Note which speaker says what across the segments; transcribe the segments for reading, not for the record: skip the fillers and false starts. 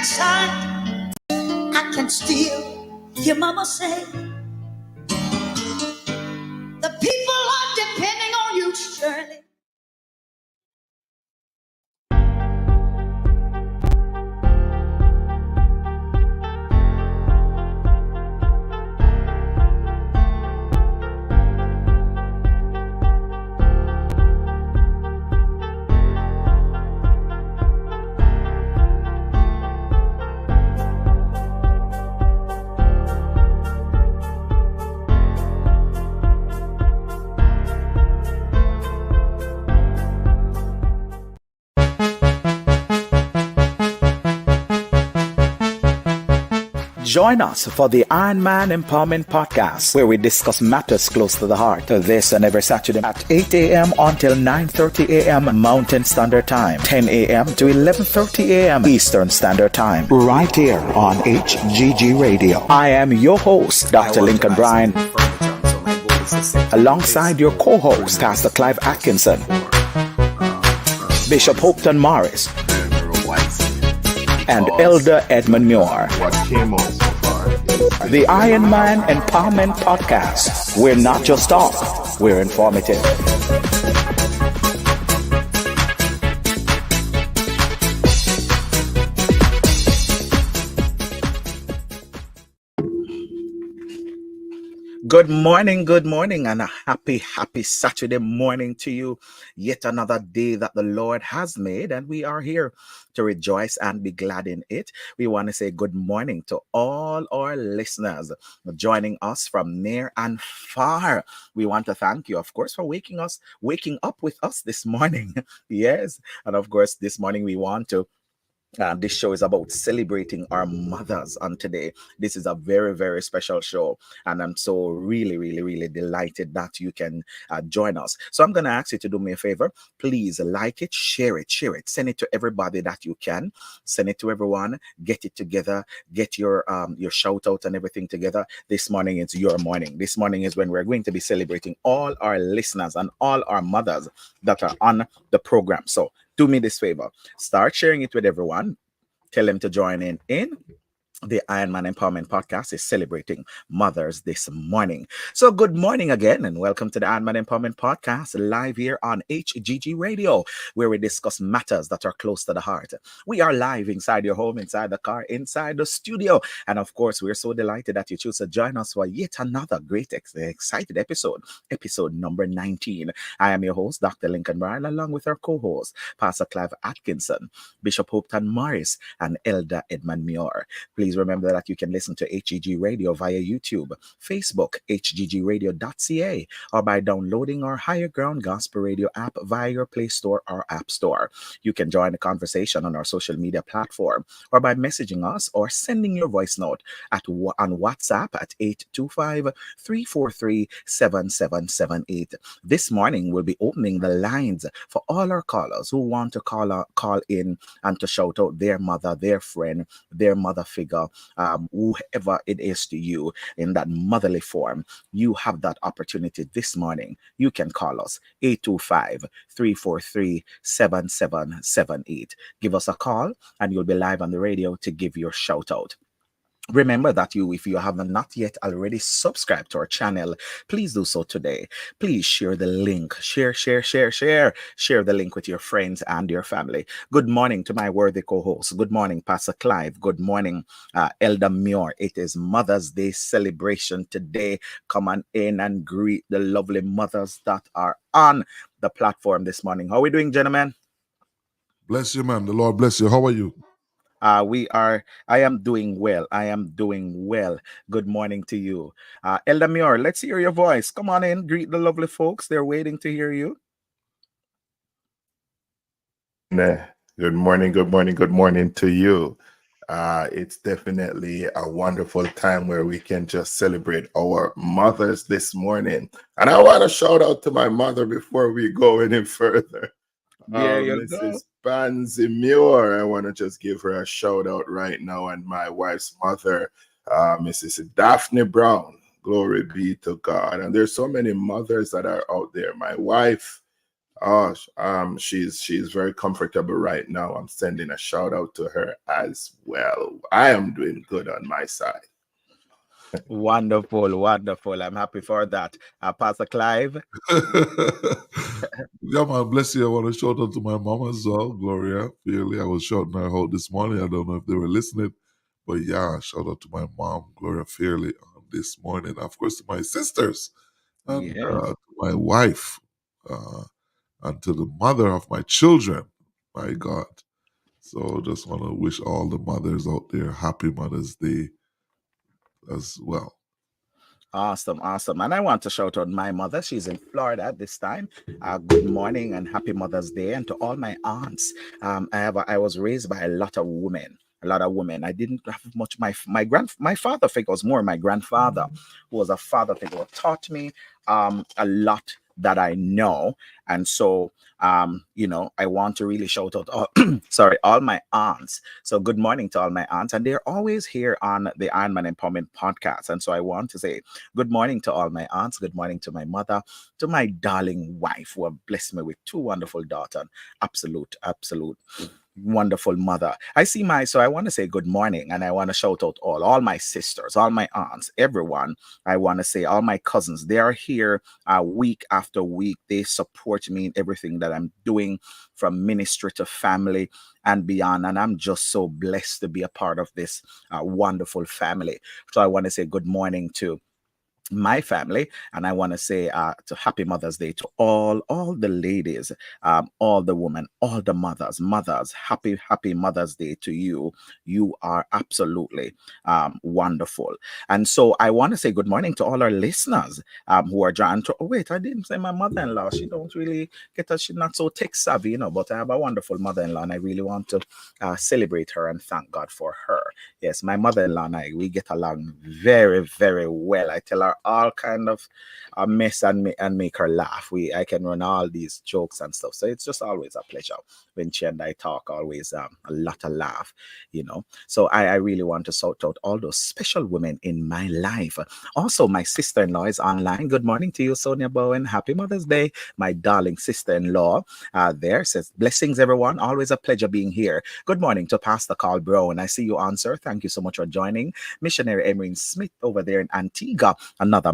Speaker 1: inside, I can still hear Mama say, the people are depending on you, Shirley.
Speaker 2: Join us for the Iron Man Empowerment Podcast, where we discuss matters close to the heart. This and every Saturday at 8 a.m. until 9:30 a.m. Mountain Standard Time, 10 a.m. to 11:30 a.m. Eastern Standard Time, right here on HGG Radio. I am your host, Dr. Lincoln Bryan, alongside your co-host, Pastor Clive Atkinson, Bishop Hopeton Morris, and Elder Edmund Muir. The Iron Man Empowerment Podcast. We're not just talk, we're informative. Good morning, and a happy Saturday morning to you. Yet another day that the Lord has made, and we are here to rejoice and be glad in it. We want to say good morning to all our listeners joining us from near and far. We want to thank you, of course, for waking up with us this morning. Yes, and of course, this morning we want to this show is about celebrating our mothers on today. This is a very, very special show, and I'm so really delighted that you can join us. So I'm going to ask you to do me a favor. Please like it, share it, send it to everybody that you can. Send it to everyone. Get it together. Get your shout out and everything together. This morning is your morning. This morning is when we're going to be celebrating all our listeners and all our mothers that are on the program. So do me this favor. Start sharing it with everyone. Tell them to join in. The Iron Man Empowerment Podcast is celebrating mothers this morning. So good morning again, and welcome to the Iron Man Empowerment Podcast, live here on HGG Radio, where we discuss matters that are close to the heart. We are live inside your home, inside the car, inside the studio. And of course, we're so delighted that you choose to join us for yet another great, excited episode number 19. I am your host, Dr. Lincoln Bryan, along with our co-host, Pastor Clive Atkinson, Bishop Hopeton Morris, and Elder Edmund Muir. Please remember that you can listen to HGG Radio via YouTube, Facebook, hggradio.ca, or by downloading our Higher Ground Gospel Radio app via your Play Store or App Store. You can join the conversation on our social media platform, or by messaging us or sending your voice note on WhatsApp at 825-343-7778. This morning, we'll be opening the lines for all our callers who want to call in and to shout out their mother, their friend, their mother figure, whoever it is to you in that motherly form. You have that opportunity this morning. You can call us 825-343-7778. Give us a call and you'll be live on the radio to give your shout out. Remember that if you have not yet already subscribed to our channel, please do so today. Please share the link. Share the link with your friends and your family. Good morning to my worthy co-hosts. Good morning, Pastor Clive. Good morning, Elder Muir. It is Mother's Day celebration today. Come on in and greet the lovely mothers that are on the platform this morning. How are we doing, gentlemen?
Speaker 3: Bless you, man. The Lord bless you. How are you?
Speaker 2: I am doing well. Good morning to you. Elder Muir, let's hear your voice. Come on in, greet the lovely folks. They're waiting to hear you.
Speaker 4: Good morning to you. It's definitely a wonderful time where we can just celebrate our mothers this morning. And I want to shout out to my mother before we go any further. Mrs. Pansy Muir. I want to just give her a shout out right now, and my wife's mother, Mrs. Daphne Brown. Glory be to God. And there's so many mothers that are out there. My wife, Oh, she's very comfortable right now. I'm sending a shout out to her as well. I am doing good on my side.
Speaker 2: Wonderful, wonderful. I'm happy for that. Pastor Clive.
Speaker 3: Yeah, man, bless you. I want to shout out to my mom as well, Gloria. Really, I was shouting her out this morning. I don't know if they were listening, but yeah, shout out to my mom, Gloria Fairley, this morning. Of course, to my sisters and
Speaker 2: Yes.
Speaker 3: to my wife uh, and to the mother of my children. My God. So just want to wish all the mothers out there happy Mother's Day as well.
Speaker 2: Awesome, awesome. And I want to shout out my mother. She's in Florida at this time. Good morning and happy Mother's Day. And to all my aunts. I was raised by a lot of women. A lot of women. I didn't have much. My father figure was more my grandfather, who was a father figure, who taught me a lot that I know. And so I want to really shout out all my aunts. So good morning to all my aunts. And they're always here on the Ironman Empowerment podcast. And so I want to say good morning to all my aunts. Good morning to my mother, to my darling wife, who have blessed me with two wonderful daughters. Absolute wonderful mother. So I want to say good morning, and I want to shout out all my sisters, all my aunts, everyone. I want to say all my cousins. They are here week after week. They support me in everything that I'm doing, from ministry to family and beyond. And I'm just so blessed to be a part of this wonderful family. So I want to say good morning to my family, and I want to say to happy Mother's Day to all the ladies, all the women, all the mothers. Happy Mother's Day to you. You are absolutely wonderful. And so I want to say good morning to all our listeners who are trying to wait. I didn't say my mother-in-law. She don't really get us. She's not so tech savvy, but I have a wonderful mother-in-law, and I really want to celebrate her and thank God for her. Yes, my mother-in-law and we get along very, very well. I tell her all kind of mess and make her laugh. I can run all these jokes and stuff. So it's just always a pleasure when she and I talk. Always a lot of laugh. So I really want to shout out all those special women in my life. Also, my sister-in-law is online. Good morning to you, Sonia Bowen. Happy Mother's Day, my darling sister-in-law. There says blessings, everyone. Always a pleasure being here. Good morning to Pastor Carl Brown. I see you, answer. Thank you so much for joining. Missionary Emery Smith over there in Antigua, another a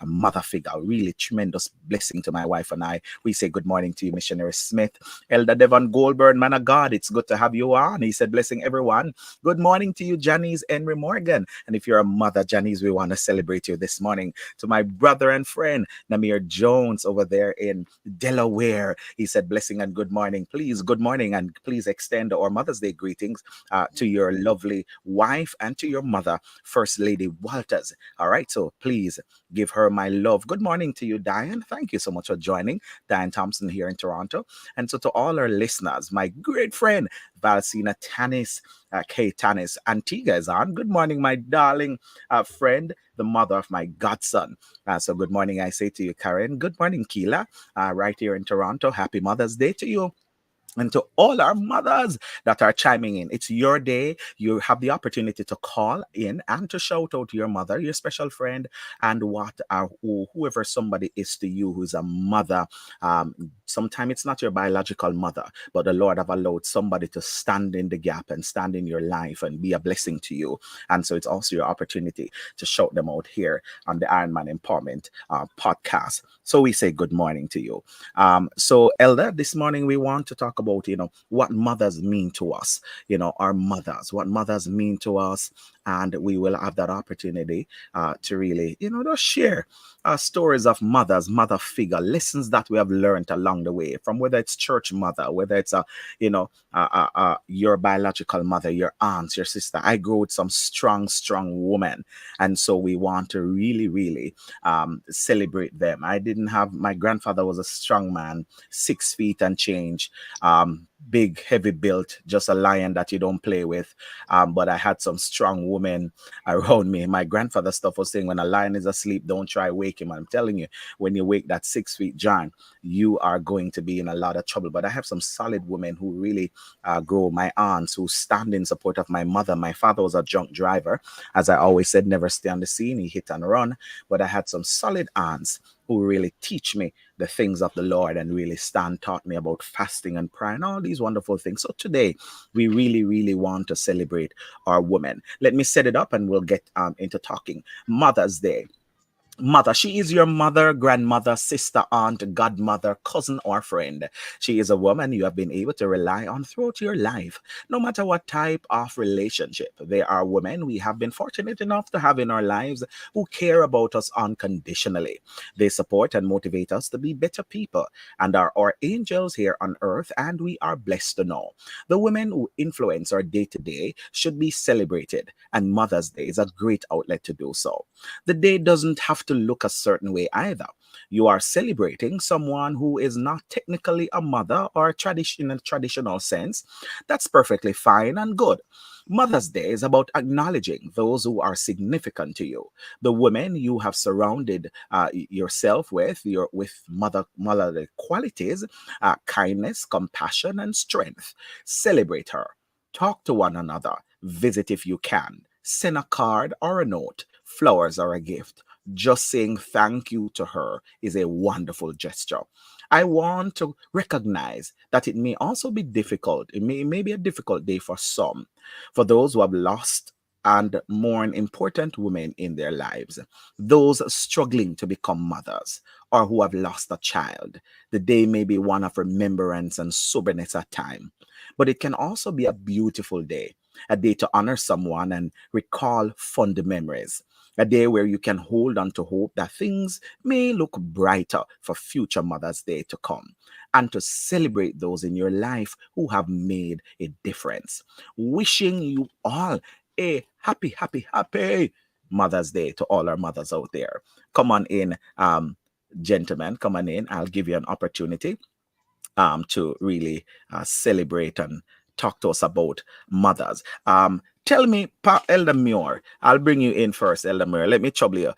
Speaker 2: mother figure, a really tremendous blessing to my wife and I. We say good morning to you, Missionary Smith. Elder Devon Goldberg, man of God, it's good to have you on. He said, blessing everyone. Good morning to you, Janice Henry Morgan. And if you're a mother, Janice, we want to celebrate you this morning. To my brother and friend, Namir Jones over there in Delaware. He said, blessing and good morning. Please, good morning, and please extend our Mother's Day greetings to your lovely wife and to your mother, First Lady Walters. All right, so please give her my love. Good morning to you, Diane. Thank you so much for joining. Diane Thompson here in Toronto. And so to all our listeners, my great friend, Valsina Tanis, Kay Tanis, Antigua is on. Good morning, my darling friend, the mother of my godson. So good morning, I say to you, Karen. Good morning, Keela, right here in Toronto. Happy Mother's Day to you. And to all our mothers that are chiming in, it's your day. You have the opportunity to call in and to shout out to your mother, your special friend, and whoever somebody is to you who's a mother. Sometimes it's not your biological mother, but the Lord have allowed somebody to stand in the gap and stand in your life and be a blessing to you. And so it's also your opportunity to shout them out here on the Ironman Empowerment podcast. So we say good morning to you. So Elder, this morning we want to talk about, what mothers mean to us, our mothers, what mothers mean to us. And we will have that opportunity to really, just share stories of mothers, mother figure, lessons that we have learned along the way, from whether it's church mother, whether it's your biological mother, your aunts, your sister. I grew with some strong women. And so we want to really, really celebrate them. My grandfather was a strong man, 6 feet and change, big, heavy built, just a lion that you don't play with. But I had some strong women around me. My grandfather stuff was saying, when a lion is asleep, don't try wake him. I'm telling you, when you wake that 6 feet John, you are going to be in a lot of trouble. But I have some solid women who really grow. My aunts who stand in support of my mother. My father was a drunk driver. As I always said, never stay on the scene. He hit and run. But I had some solid aunts who really teach me the things of the Lord and really stand taught me about fasting and prayer and all these wonderful things. So today we really, really want to celebrate our women. Let me set it up and we'll get into talking. Mother's Day. Mother, she is your mother, grandmother, sister, aunt, godmother, cousin, or friend. She is a woman you have been able to rely on throughout your life, no matter what type of relationship. There are women we have been fortunate enough to have in our lives who care about us unconditionally. They support and motivate us to be better people and are our angels here on earth, and we are blessed to know. The women who influence our day to day should be celebrated, and Mother's Day is a great outlet to do so. The day doesn't have to look a certain way either. You are celebrating someone who is not technically a mother or tradition in a traditional sense. That's perfectly fine and good. Mother's Day is about acknowledging those who are significant to you, the women you have surrounded yourself with motherly qualities, kindness, compassion, and strength. Celebrate her. Talk to one another. Visit if you can. Send a card or a note, flowers or a gift. Just saying thank you to her is a wonderful gesture. I want to recognize that it may also be difficult. It may be a difficult day for some, for those who have lost and mourn important women in their lives, those struggling to become mothers, or who have lost a child. The day may be one of remembrance and soberness at time, but it can also be a beautiful day, a day to honor someone and recall fond memories, a day where you can hold on to hope that things may look brighter for future Mother's Day to come, and to celebrate those in your life who have made a difference. Wishing you all a happy, happy, happy Mother's Day to all our mothers out there. Come on in, gentlemen, come on in. I'll give you an opportunity to really celebrate and talk to us about mothers. Tell me, Elder Muir, I'll bring you in first, Elder Muir. Let me trouble you.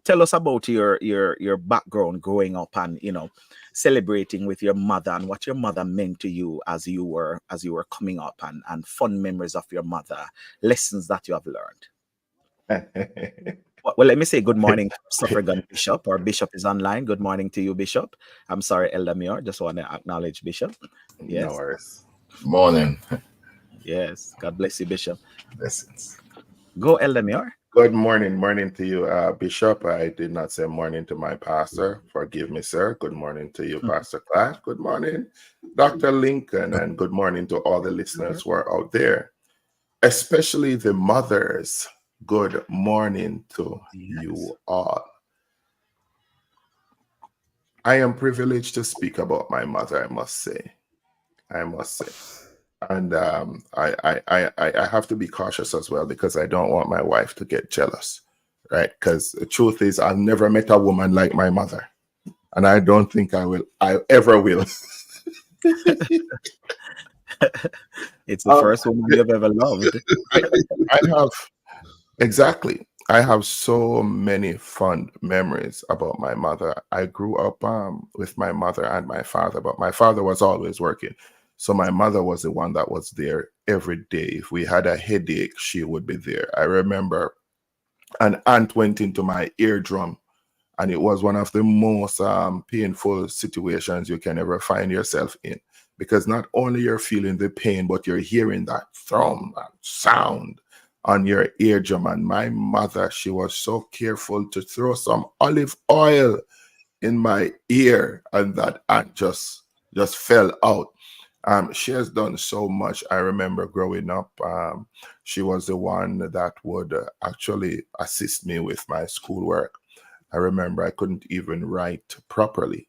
Speaker 2: Tell us about your background growing up and celebrating with your mother and what your mother meant to you as you were coming up, and fun memories of your mother, lessons that you have learned. Well, let me say good morning, Suffragan Bishop, or Bishop is online. Good morning to you, Bishop. I'm sorry, Elder Muir. Just want to acknowledge Bishop.
Speaker 4: No
Speaker 2: Yes,
Speaker 4: worries.
Speaker 5: Morning.
Speaker 2: yes. God bless you, Bishop.
Speaker 5: Blessings.
Speaker 2: Go, Elder Muir.
Speaker 4: Good morning to you, Bishop. I did not say morning to my pastor. Forgive me, sir. Good morning to you, Pastor Clark. Good morning, Dr. Lincoln, and good morning to all the listeners who are out there, especially the mothers. Good morning to
Speaker 2: Yes.
Speaker 4: you all. I am privileged to speak about my mother, I must say. I must say. And I have to be cautious as well, because I don't want my wife to get jealous, right? Because the truth is, I've never met a woman like my mother, and I don't think I ever will.
Speaker 2: It's the first woman you've ever loved.
Speaker 4: I have exactly. I have so many fond memories about my mother. I grew up with my mother and my father, but my father was always working. So my mother was the one that was there every day. If we had a headache, she would be there. I remember an ant went into my eardrum, and it was one of the most painful situations you can ever find yourself in, because not only you're feeling the pain, but you're hearing that thrum, that sound on your eardrum. And my mother, she was so careful to throw some olive oil in my ear, and that ant just fell out. She has done so much. I remember growing up, she was the one that would actually assist me with my schoolwork. I remember I couldn't even write properly.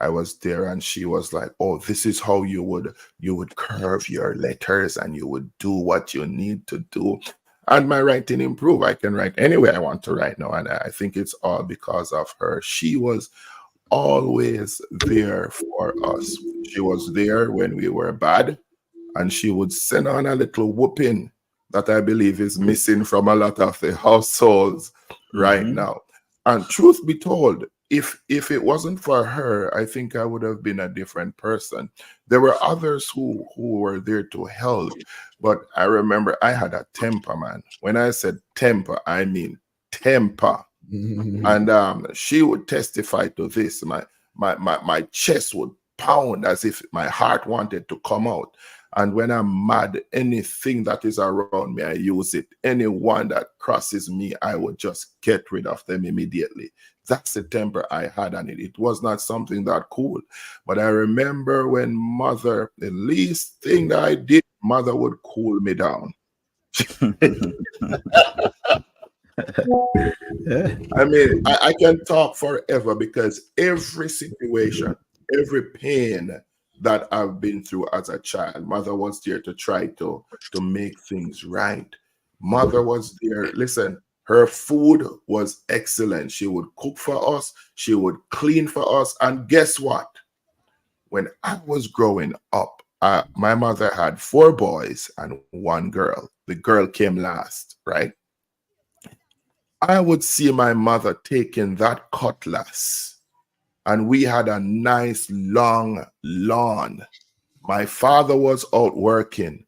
Speaker 4: I was there, and she was like, "Oh, this is how you would curve your letters, and you would do what you need to do." And my writing improved. I can write any way I want to write now, and I think it's all because of her. She was always there for us. She was there when we were bad, and she would send on a little whooping that I believe is missing from a lot of the households right
Speaker 2: Mhm.
Speaker 4: now. And truth be told, if it wasn't for her, I think I would have been a different person. There were others who were there to help, but I remember I had a temper, man. When I said temper, I mean temper.
Speaker 3: Mhm.
Speaker 4: And she would testify to this. My chest would pound as if my heart wanted to come out. And when I'm mad, anything that is around me, I use it. Anyone that crosses me, I would just get rid of them immediately. That's the temper I had on it. It was not something that cool. But I remember when mother, the least thing that I did, mother would cool me down. I mean, I can talk forever because every situation, every pain that I've been through as a child, mother was there to try to make things right. Mother was there. Listen, her food was excellent. She would cook for us, she would clean for us. And guess what? When I was growing up, my mother had four boys and one girl. The girl came last, right? I would see my mother taking that cutlass, and we had a nice long lawn. My father was out working,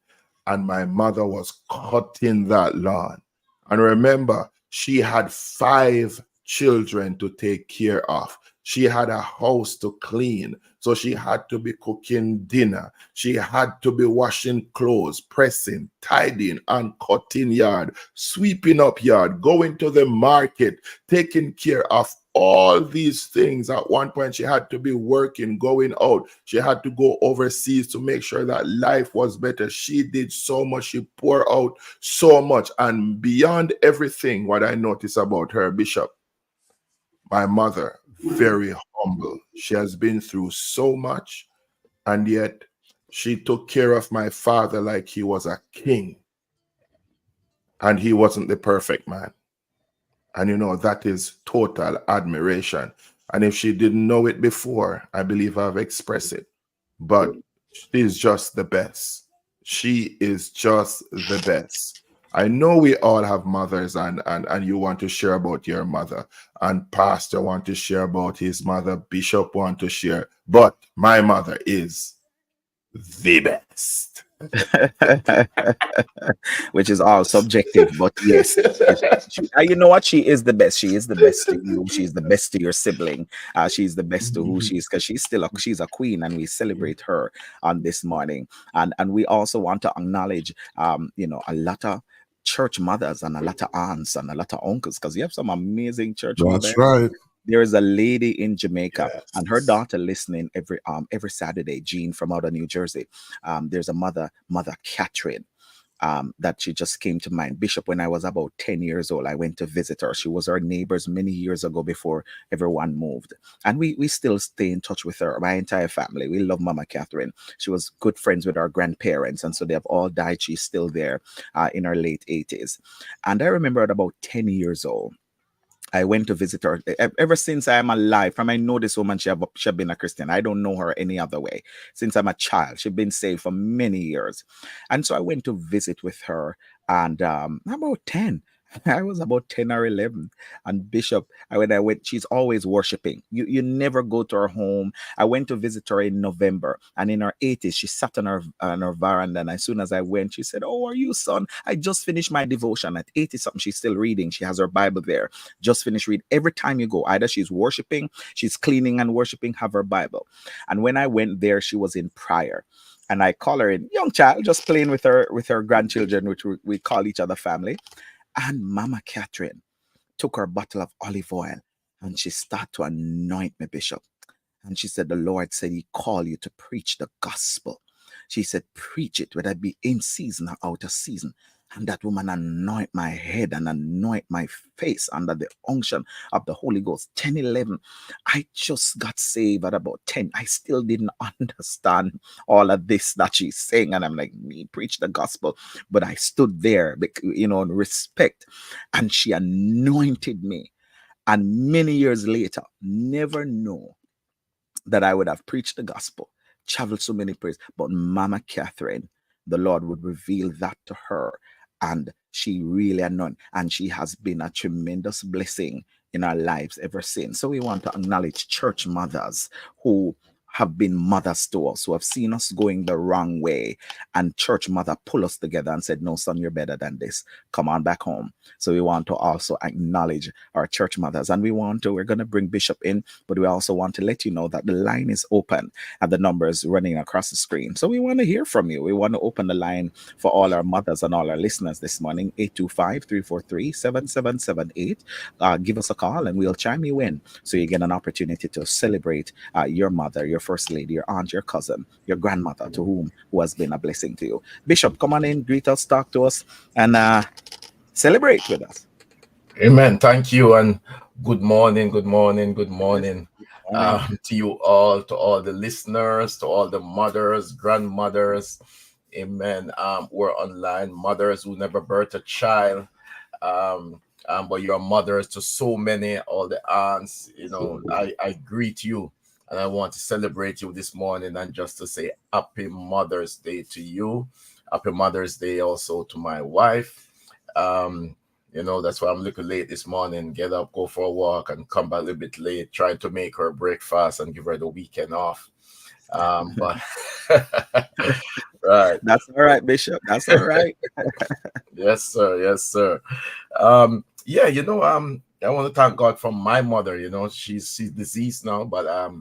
Speaker 4: and my mother was cutting that lawn. And remember, she had five children to take care of. She had a house to clean. So she had to be cooking dinner. She had to be washing clothes, pressing, tidying, and cutting yard, sweeping up yard, going to the market, taking care of all these things. At one point, she had to be working, going out. She had to go overseas to make sure that life was better. She did so much. She poured out so much. And beyond everything, what I noticed about her, Bishop, my mother, very humble. She has been through so much, and yet she took care of my father like he was a king, and he wasn't the perfect man. And that is total admiration. And if she didn't know it before, I believe I've expressed it. But she's just the best. She is just the best. I know we all have mothers, and you want to share about your mother, and Pastor want to share about his mother, Bishop want to share, but my mother is the best.
Speaker 2: Which is all subjective, but yes, you know what? She is the best. She is the best to you. She's the best to your sibling. She's the best to who she is, because she's a queen, and we celebrate her on this morning. And we also want to acknowledge, a lot of church mothers and a lot of aunts and a lot of uncles, because you have some amazing church
Speaker 3: That's
Speaker 2: mothers.
Speaker 3: right.
Speaker 2: There is a lady in Jamaica, and her
Speaker 4: Yes.
Speaker 2: daughter listening every Saturday. Jean from out of New Jersey. There's a mother Catherine, that she just came to mind. Bishop, when I was about 10 years old, I went to visit her. She was our neighbors many years ago before everyone moved. And we still stay in touch with her, my entire family. We love Mama Catherine. She was good friends with our grandparents, and so they have all died. She's still there in her late 80s. And I remember at about 10 years old, I went to visit her. Ever since I am alive, from I know this woman, she have been a Christian. I don't know her any other way. Since I'm a child, she's been saved for many years, and so I went to visit with her. And about 10, I was about 10 or 11. And Bishop, when I went, she's always worshiping. You never go to her home. I went to visit her in November, and in her 80s, she sat on her veranda. And as soon as I went, she said, "Oh, are you, son? I just finished my devotion." At 80 something, she's still reading. She has her Bible there. Just finished reading. Every time you go, either she's worshiping, she's cleaning and worshiping, have her Bible. And when I went there, she was in prayer. And I call her in, young child, just playing with her grandchildren, which we call each other family. And Mama Catherine took her bottle of olive oil, and she started to anoint me, Bishop. And she said, "The Lord said He called you to preach the gospel." She said, "Preach it, whether it be in season or out of season." And that woman anoint my head and anoint my face under the unction of the Holy Ghost. 10, 11. I just got saved at about 10. I still didn't understand all of this that she's saying. And I'm like, me preach the gospel. But I stood there, in respect. And she anointed me. And many years later, never know that I would have preached the gospel, traveled so many places. But Mama Catherine, the Lord would reveal that to her. And she really anointed, and she has been a tremendous blessing in our lives ever since. So we want to acknowledge church mothers who have been mothers to us, who have seen us going the wrong way, and church mother pull us together and said, no, son, you're better than this. Come on back home. So we want to also acknowledge our church mothers, and we're going to bring Bishop in, but we also want to let you know that the line is open and the numbers running across the screen. So we want to hear from you. We want to open the line for all our mothers and all our listeners this morning. 825-343-7778. Give us a call and we'll chime you in, so you get an opportunity to celebrate your mother, your first lady, your aunt, your cousin, your grandmother, who has been a blessing to you. Bishop, come on in, greet us, talk to us, and celebrate with us.
Speaker 5: Amen. Thank you, and good morning, good morning, good morning
Speaker 2: Morning.
Speaker 5: to you all, to all the listeners, to all the mothers, grandmothers. Amen. We're online, mothers who never birthed a child. But you're mothers to so many, all the aunts. I greet you, and I want to celebrate you this morning, and just to say happy Mother's Day to you. Happy Mother's Day also to my wife. That's why I'm a little late this morning. Get up, go for a walk, and come back a little bit late, trying to make her breakfast and give her the weekend off. But right.
Speaker 2: That's all right, Bishop. That's all right.
Speaker 5: Yes, sir. Yes, sir. Yeah, I want to thank God for my mother. She's deceased now, but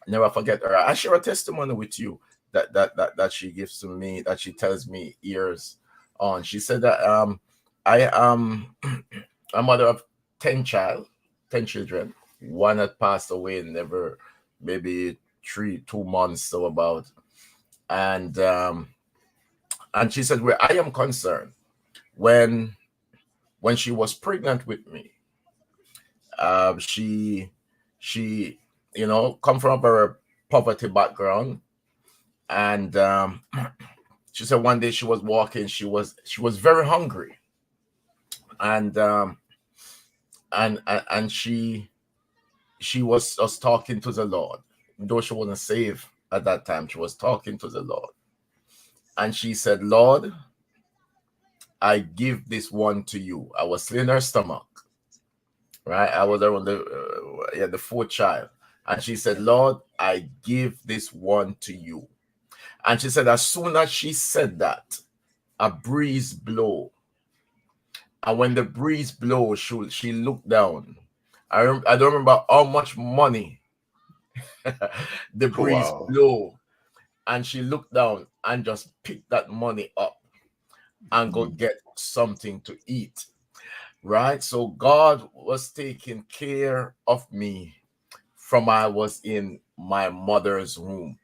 Speaker 5: never forget her. I share a testimony with you that she gives to me, that she tells me years on. She said that I am a mother of 10 children. One had passed away, never, maybe 2 months, so about. And she said, where I am concerned, when she was pregnant with me, she come from a very poverty background, and she said one day she was walking, she was very hungry, and she was just talking to the Lord, though she wasn't saved at that time. She was talking to the Lord, and she said, Lord, I give this one to you. I was still in her stomach, right? I was around the 4th child. And she said, Lord, I give this one to you. And she said, as soon as she said that, a breeze blow. And when the breeze blow, she looked down. I don't remember how much money the breeze
Speaker 4: Wow.
Speaker 5: blow. And she looked down and just picked that money up and go get something to eat. Right? So God was taking care of me from I was in my mother's womb.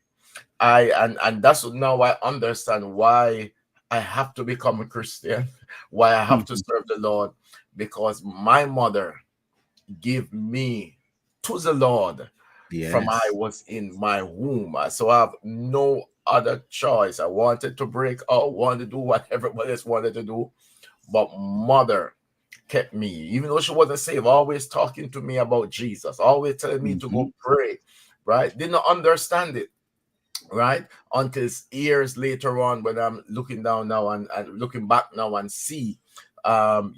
Speaker 5: And that's now I understand why I have to become a Christian, why I have to serve the Lord, because my mother gave me to the Lord from I
Speaker 2: Yes.
Speaker 5: was in my womb. So I have no other choice. I wanted to break out, wanted to do what everybody else wanted to do, but mother kept me, even though she wasn't saved, always talking to me about Jesus, always telling me to go pray, right? Did not understand it, right? Until years later on, when I'm looking down now and looking back now and see, what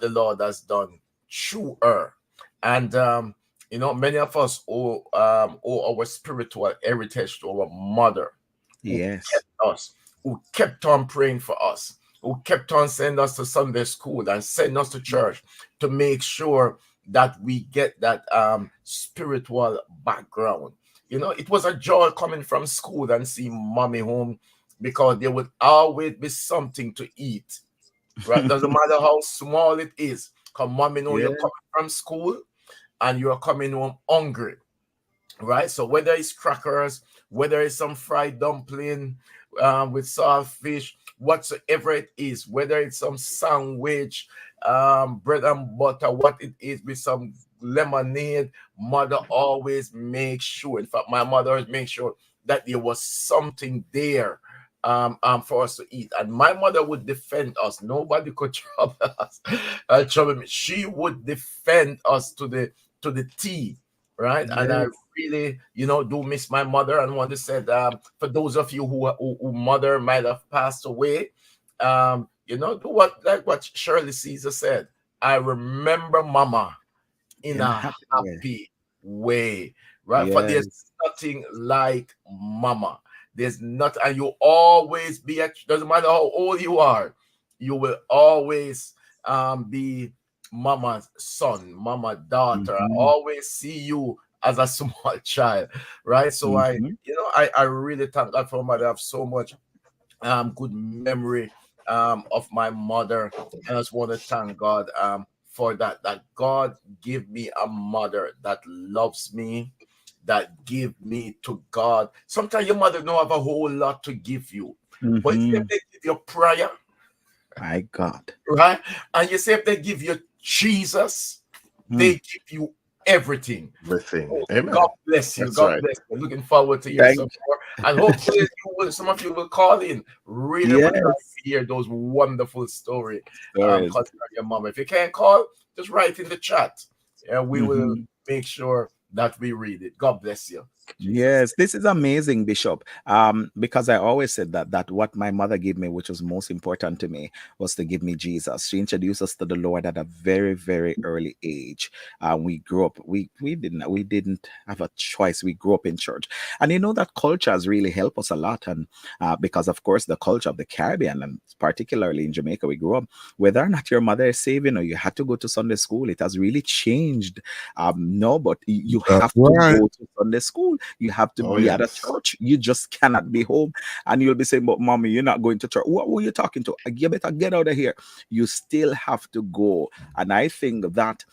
Speaker 5: the Lord has done through her. And, many of us owe our spiritual heritage to our mother, who
Speaker 2: Yes.
Speaker 5: kept us, who kept on praying for us, who kept on sending us to Sunday school and sending us to church to make sure that we get that spiritual background. It was a joy coming from school and see mommy home, because there would always be something to eat, right? Doesn't matter how small it is, because mommy know you're coming from school and you're coming home hungry, right? So whether it's crackers, whether it's some fried dumpling with saltfish, whatsoever it is, whether it's some sandwich, bread and butter, what it is, with some lemonade, mother always makes sure. In fact, my mother always makes sure that there was something there for us to eat. And my mother would defend us. Nobody could trouble us. Trouble me. She would defend us to the T, right?
Speaker 2: Yes.
Speaker 5: And I really, do miss my mother, and want to say, for those of you who mother might have passed away, do what Shirley Caesar said. I remember mama in
Speaker 2: In a
Speaker 5: a
Speaker 2: happy way.
Speaker 5: happy way, right? For there's
Speaker 2: Yes.
Speaker 5: nothing like mama. There's not, and you always be at, doesn't matter how old you are, you will always be mama's son, mama daughter. I
Speaker 2: Mhm.
Speaker 5: always see you as a small child, right? So
Speaker 2: Mhm.
Speaker 5: I really thank God for my mother. I have so much good memory of my mother, and I just want to thank God for that. That God give me a mother that loves me, that give me to God. Sometimes your mother don't have a whole lot to give you, but if
Speaker 2: Mhm.
Speaker 5: they give you prayer,
Speaker 2: My God.
Speaker 5: right, and you say if they give you Jesus, they
Speaker 2: Mm.
Speaker 5: give you everything.
Speaker 4: Everything.
Speaker 5: Oh, God
Speaker 4: Amen.
Speaker 5: bless you.
Speaker 4: That's
Speaker 5: God
Speaker 4: right.
Speaker 5: bless you. Looking forward to hear
Speaker 2: Thank.
Speaker 5: some more. And hopefully some of you will call in. Really would like
Speaker 2: Yes.
Speaker 5: to hear those wonderful stories
Speaker 2: Stories.
Speaker 5: concerning your mom. If you can't call, just write in the chat. And we will
Speaker 2: Mhm.
Speaker 5: make sure that we read it. God bless you. Jesus.
Speaker 2: Yes, this is amazing, Bishop. Because I always said that what my mother gave me, which was most important to me, was to give me Jesus. She introduced us to the Lord at a very, very early age. We grew up. We didn't have a choice. We grew up in church, and that culture has really helped us a lot. And because of course the culture of the Caribbean, and particularly in Jamaica, we grew up. Whether or not your mother is saving or you had to go to Sunday school, it has really changed. No, but you
Speaker 3: That's
Speaker 2: have to
Speaker 3: right.
Speaker 2: go to Sunday school. You have to
Speaker 4: Oh,
Speaker 2: be at a
Speaker 4: yes.
Speaker 2: church. You just cannot be home. And you'll be saying, but mommy, you're not going to church. What were you talking to? You better get out of here. You still have to go. And I think that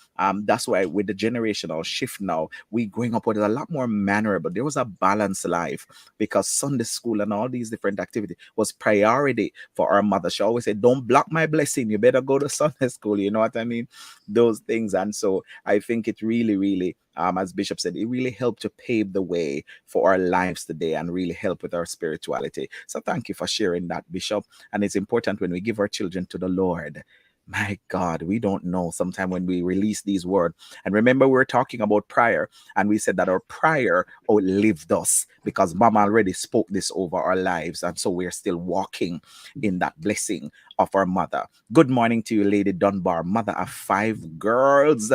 Speaker 2: that's why with the generational shift now, we growing up with a lot more manner, but there was a balanced life because Sunday school and all these different activities was priority for our mother. She always said, don't block my blessing. You better go to Sunday school. You know what I mean? Those things. And so I think it really, really, as Bishop said, it really helped to pave the way for our lives today and really help with our spirituality. So thank you for sharing that, Bishop. And it's important when we give our children to the Lord. My God, we don't know sometimes when we release these words. And remember, we were talking about prayer, and we said that our prayer outlived us because Mama already spoke this over our lives. And so we're still walking in that blessing of our mother. Good morning to you, Lady Dunbar, mother of 5 girls.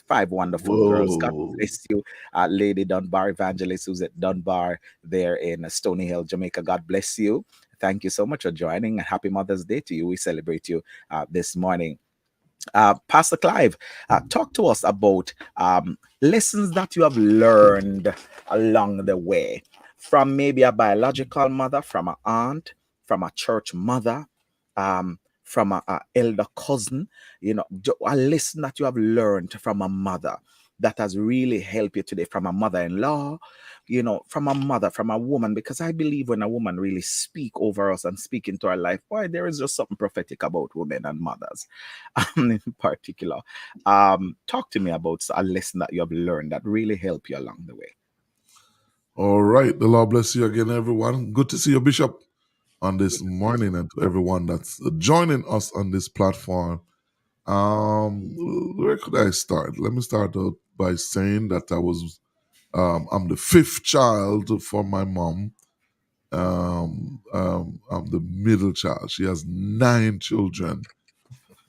Speaker 2: 5 wonderful girls. God
Speaker 4: Whoa.
Speaker 2: bless you, Lady Dunbar, Evangelist Suzette Dunbar, there in Stony Hill, Jamaica. God bless you. Thank you so much for joining. And happy Mother's Day to you. We celebrate you this morning. Pastor Clive, talk to us about lessons that you have learned along the way from maybe a biological mother, from an aunt, from a church mother, from a elder cousin. A lesson that you have learned from a mother that has really helped you today, from a mother-in-law, from a mother, from a woman, because I believe when a woman really speak over us and speak into our life, boy, there is just something prophetic about women and mothers in particular. Talk to me about a lesson that you have learned that really helped you along the way.
Speaker 3: All right. The Lord bless you again, everyone. Good to see you, Bishop, on this morning, and to everyone that's joining us on this platform. Where could I start? Let me start out by saying that I'm the fifth child for my mom. I'm the middle child. She has 9 children,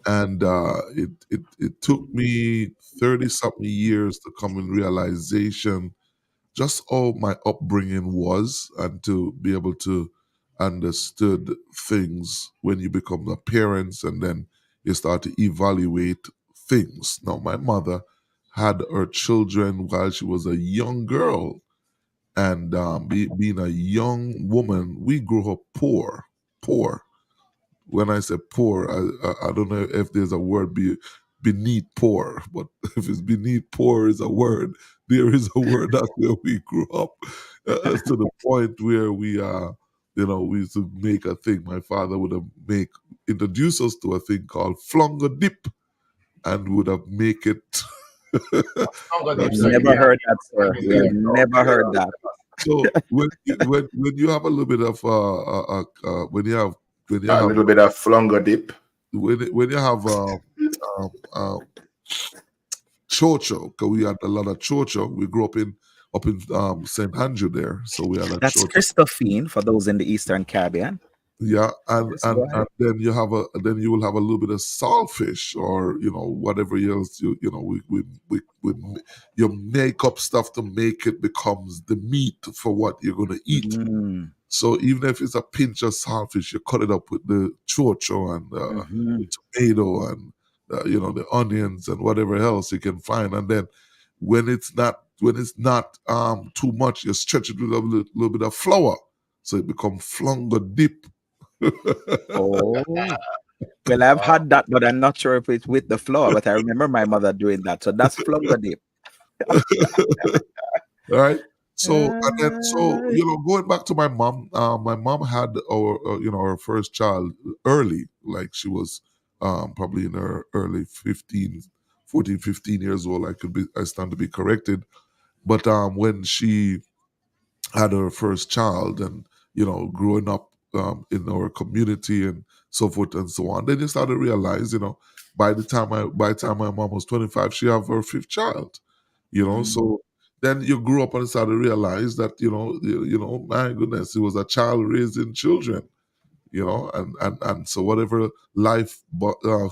Speaker 3: and it took me 30 something years to come in realization just how my upbringing was, and to be able to understood things when you become a parent, and then you start to evaluate things. Now, my mother had her children while she was a young girl, and being a young woman, we grew up poor. When I say poor, I don't know if there's a word beneath poor, but if it's beneath poor is a word, there is a word. That's where we grew up, to the point where we used to make a thing. My father would have introduce us to a thing called flonga dip, and would have make it.
Speaker 5: Stronger
Speaker 2: We
Speaker 5: deep,
Speaker 2: have
Speaker 5: sir.
Speaker 2: never
Speaker 5: Yeah.
Speaker 2: heard that, sir.
Speaker 5: Yeah.
Speaker 2: We have never
Speaker 3: Yeah.
Speaker 2: heard that.
Speaker 3: So when you have a little bit of when you have when you
Speaker 4: A
Speaker 3: have
Speaker 4: little bit of flunga dip.
Speaker 3: when you have chocho, because we had a lot of chocho. We grew up in St. Andrew there, so we had a
Speaker 2: That's
Speaker 3: chocho.
Speaker 2: Christophine for those in the Eastern Caribbean.
Speaker 3: Yeah,
Speaker 2: Yes, go
Speaker 3: and
Speaker 2: ahead.
Speaker 3: then you will have a little bit of saltfish, or whatever else you make up stuff to make it becomes the meat for what you're going to eat.
Speaker 2: Mm,
Speaker 3: So even if it's a pinch of saltfish, you cut it up with the chocho and
Speaker 2: mm-hmm.
Speaker 3: the tomato and the onions and whatever else you can find, and then when it's not too much, you stretch it with a little bit of flour, so it becomes flunga dip.
Speaker 2: Oh, well, I've had that, but I'm not sure if it's with the flour. But I remember my mother doing that. So that's flunga dip.
Speaker 3: Right. So and then so
Speaker 2: Uh,
Speaker 3: going back to my mom had our first child early, like she was probably in her early 14, 15 years old. I stand to be corrected. But when she had her first child, and growing up in our community and so forth and so on, then you start to realize, by the time my mom was 25, she had her fifth child.
Speaker 2: mm,
Speaker 3: So then you grew up and started to realize that my goodness, it was a child raising children. And so whatever life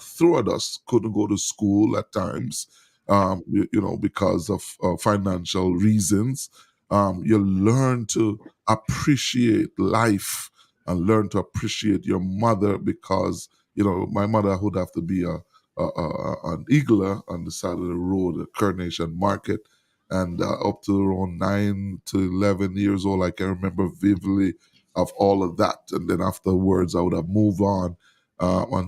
Speaker 3: threw at us, couldn't go to school at times, because of financial reasons. You learn to appreciate life and learn to appreciate your mother, because my mother would have to be an eagler on the side of the road at Coronation Market, and up to around 9 to 11 years old, I can remember vividly of all of that. And then afterwards, I would have moved on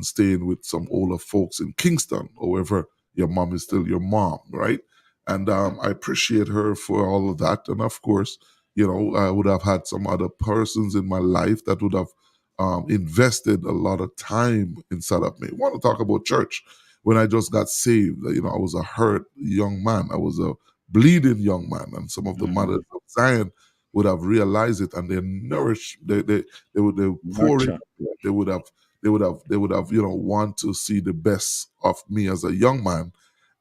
Speaker 3: staying with some older folks in Kingston. However, your mom is still your mom, right? And I appreciate her for all of that. And of course, I would have had some other persons in my life that would have invested a lot of time inside of me. I want to talk about church. When I just got saved, I was a hurt young man. I was a bleeding young man. And some of the
Speaker 2: mm,
Speaker 3: mothers of Zion would have realized it, and they would pour in.
Speaker 2: nurture.
Speaker 3: They would have want to see the best of me as a young man.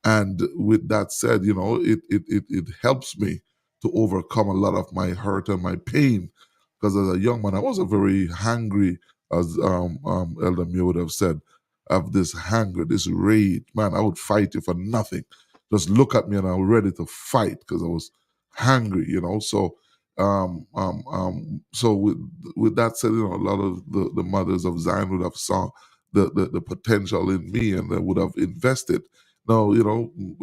Speaker 3: And with that said, it helps me to overcome a lot of my hurt and my pain, because as a young man, I was a very hungry, as Elder Muir would have said. I have this hunger, this rage, man. I would fight you for nothing. Just look at me and I was ready to fight because I was hungry. So with that said, a lot of the mothers of Zion would have saw the potential in me, and they would have invested. Now,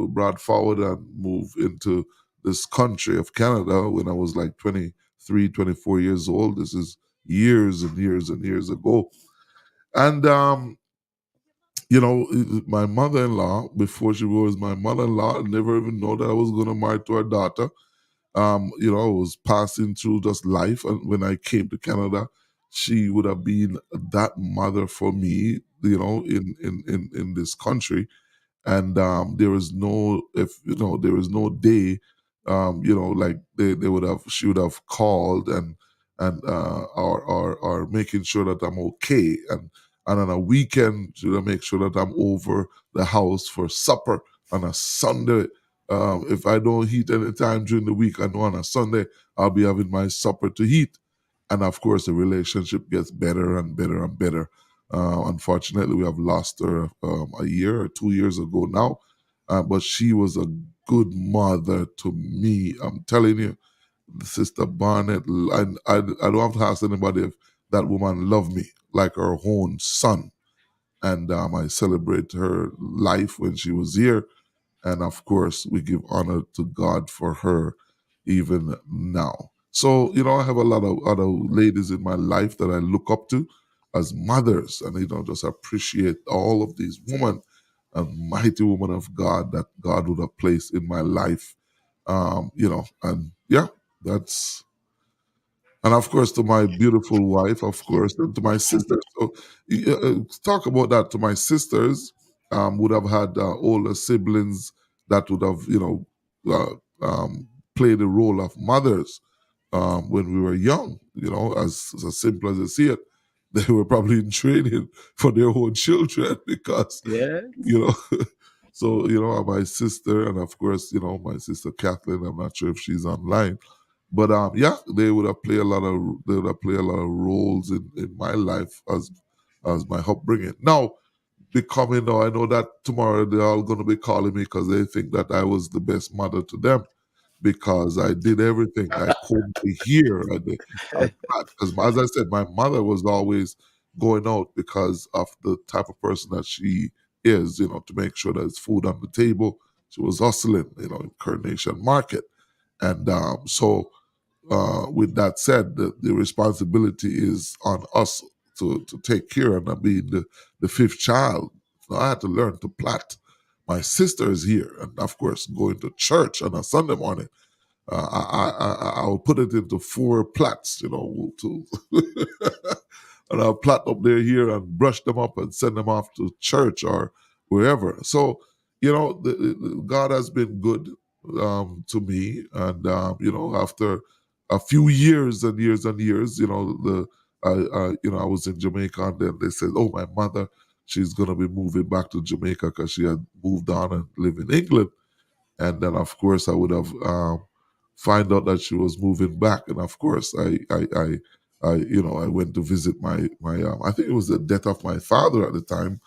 Speaker 3: brought forward and move into this country of Canada when I was like 23, 24 years old. This is years and years and years ago. And my mother-in-law, before she was my mother-in-law, I never even know that I was going to marry to her daughter. I was passing through just life, and when I came to Canada, she would have been that mother for me, in this country. And there is no, if there is no day, like they would have she would have called and making sure that I'm okay, and on a weekend she would make sure that I'm over the house for supper on a Sunday. If I don't eat any time during the week, I know on a Sunday I'll be having my supper to eat. And of course, the relationship gets better and better and better. Unfortunately, we have lost her a year or 2 years ago now, but she was a good mother to me. I'm telling you, Sister Barnett, I don't have to ask anybody if that woman loved me like her own son. And I celebrate her life when she was here. And of course, we give honor to God for her even now. So, I have a lot of other ladies in my life that I look up to as mothers, and, just appreciate all of these women and mighty women of God that God would have placed in my life. And yeah, that's and of course to my beautiful wife, of course, and to my sisters. So talk about that. To my sisters, would have had older siblings that would have played the role of mothers when we were young. As simple as I see it, they were probably in training for their own children because
Speaker 2: Yeah.
Speaker 3: you know. So my sister, and of course my sister Kathleen. I'm not sure if she's online, But yeah, they would have played a lot of roles in my life as my upbringing. Now, becoming now, I know that tomorrow they're all going to be calling me because they think that I was the best mother to them because I did everything. I could be here. Because as I said, my mother was always going out because of the type of person that she is, to make sure there's food on the table. She was hustling, in Coronation Market. And so, with that said, the responsibility is on us to take care. And I being the fifth child, so I had to learn to plait. My sister is here, and of course, going to church on a Sunday morning. I'll put it into 4 plats, to and I'll plat up there here and brush them up and send them off to church or wherever. So, God has been good to me, and after a few years and years and years, I was in Jamaica, and then they said, "Oh, my mother, she's gonna be moving back to Jamaica because she had moved on and live in England." And then of course I would have find out that she was moving back, and of course I went to visit my I think it was the death of my father at the time,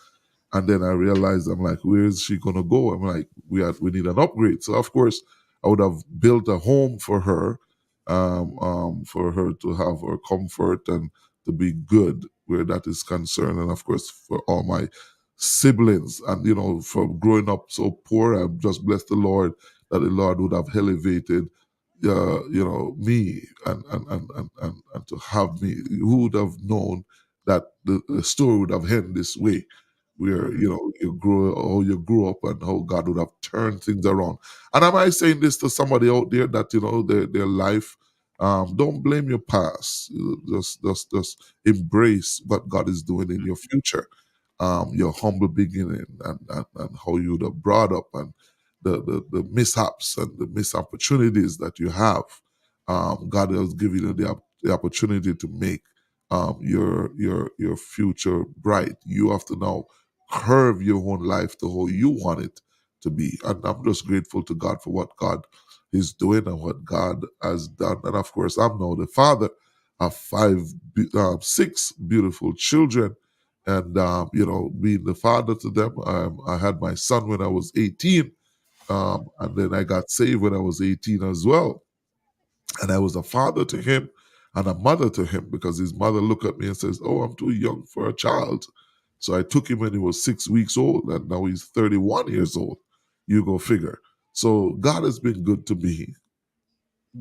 Speaker 3: and then I realized, I'm like, where is she gonna go? I'm like, we need an upgrade. So of course I would have built a home for her to have her comfort and to be good where that is concerned. And of course for all my siblings, and for growing up so poor, I'm just blessed the Lord that the Lord would have elevated me and to have me. Who would have known that the story would have ended this way, where how you grew up and how God would have turned things around. And am I saying this to somebody out there that their life? Don't blame your past. Just embrace what God is doing in your future. Your humble beginning, and how you would have brought up, and the mishaps and the missed opportunities that you have. God has given you the opportunity to make your future bright. You have to now curve your own life to how you want it to be. And I'm just grateful to God for what God is doing and what God has done. And of course, I'm now the father of 6 beautiful children. And being the father to them, I had my son when I was 18, and then I got saved when I was 18 as well. And I was a father to him and a mother to him, because his mother looked at me and says, "Oh, I'm too young for a child." So I took him when he was 6 weeks old, and now he's 31 years old. You go figure. So God has been good to me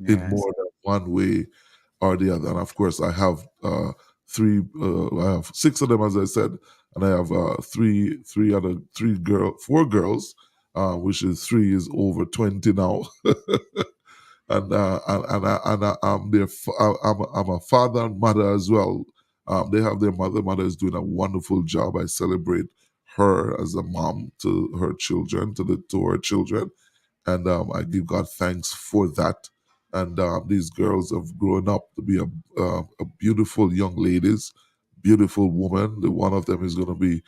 Speaker 3: in
Speaker 2: Yes.
Speaker 3: more than one way or the other. And of course, I have I have 6 of them, as I said, and I have 4 girls, which is 3 is over 20 now. I'm a father and mother as well. They have their mother. Mother is doing a wonderful job. I celebrate her as a mom to her children, to her children, and I give God thanks for that. And these girls have grown up to be a beautiful young ladies, beautiful woman. The one of them is going to be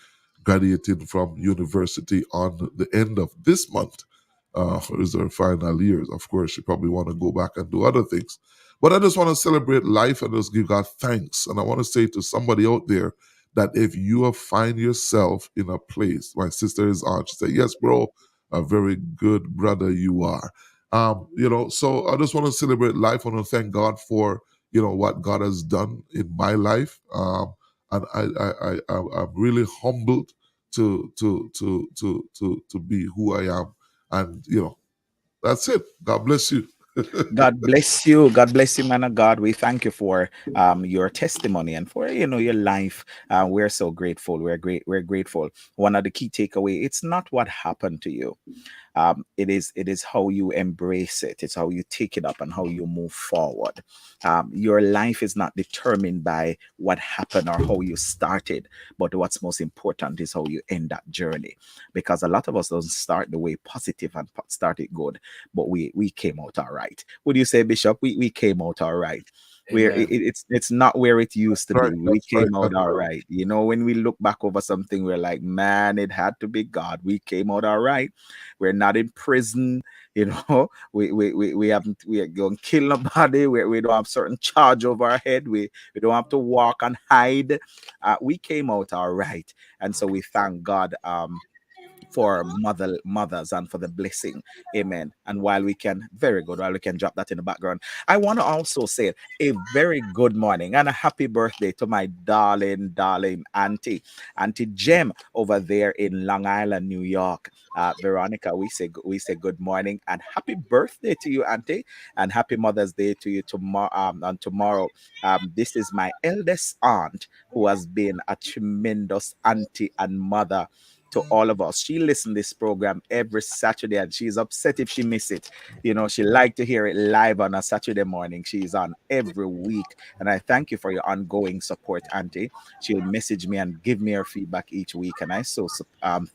Speaker 3: graduating from university on the end of this month. Is her final years. Of course, she probably want to go back and do other things. But I just want to celebrate life and just give God thanks. And I want to say to somebody out there that if you have find yourself in a place, my sister is on, she said, "Yes, bro, a very good brother you are." So I just want to celebrate life. I want to thank God for what God has done in my life. And I'm really humbled to be who I am. And that's it. God bless you.
Speaker 2: God bless you. God bless you, man of God. We thank you for your testimony and for your life. We're so grateful. We're grateful. One of the key takeaway: it's not what happened to you. It is how you embrace it. It's how you take it up and how you move forward. Your life is not determined by what happened or how you started, but what's most important is how you end that journey. Because a lot of us don't start the way positive and started good, but we came out all right. Would you say, Bishop? We came out all right. where
Speaker 5: Amen.
Speaker 2: it's not where it used to be. We
Speaker 3: That's right.
Speaker 2: came out
Speaker 3: That's
Speaker 2: all
Speaker 3: right.
Speaker 2: right. You know, when we look back over something, we're like, man, it had to be God. We came out all right. We're not in prison. You know, we haven't we are going to kill nobody. We don't have certain charge over our head. We don't have to walk and hide. We came out all right, and so we thank God. For mothers and for the blessing, amen. And while we can, very good, while we can drop that in the background, I want to also say a very good morning and a happy birthday to my darling auntie Jem over there in Long Island, New York. Veronica, we say good morning and happy birthday to you, auntie, and happy Mother's Day to you tomorrow. And tomorrow, this is my eldest aunt who has been a tremendous auntie and mother to all of us. She listens this program every Saturday and she's upset if she miss it. You know, she like to hear it live on a Saturday morning. She's on every week. And I thank you for your ongoing support, Auntie. She'll message me and give me her feedback each week. And I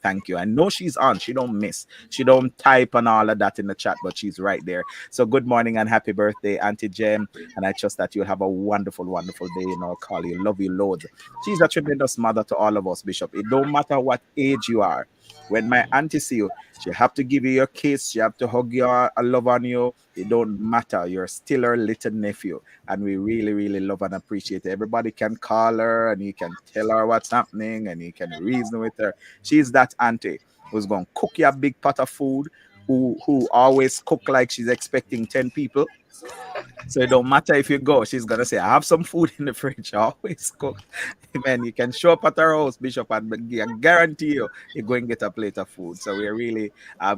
Speaker 2: thank you. I know she's on. She don't miss. She don't type and all of that in the chat, but she's right there. So good morning and happy birthday, Auntie Jem. And I trust that you'll have a wonderful, wonderful day in our call. You love you loads. She's a tremendous mother to all of us, Bishop. It don't matter what age you are. When my auntie see you, she have to give you your kiss. She have to hug you, a love on you. It don't matter. You're still her little nephew, and we really, really love and appreciate it. Everybody can call her, and you can tell her what's happening, and you can reason with her. She's that auntie who's gonna cook you a big pot of food, who always cook like she's expecting 10 people. So it don't matter if you go, she's gonna say, I have some food in the fridge. I always cook. Amen. You can show up at our house, Bishop, and I guarantee you're going to get a plate of food. So we're really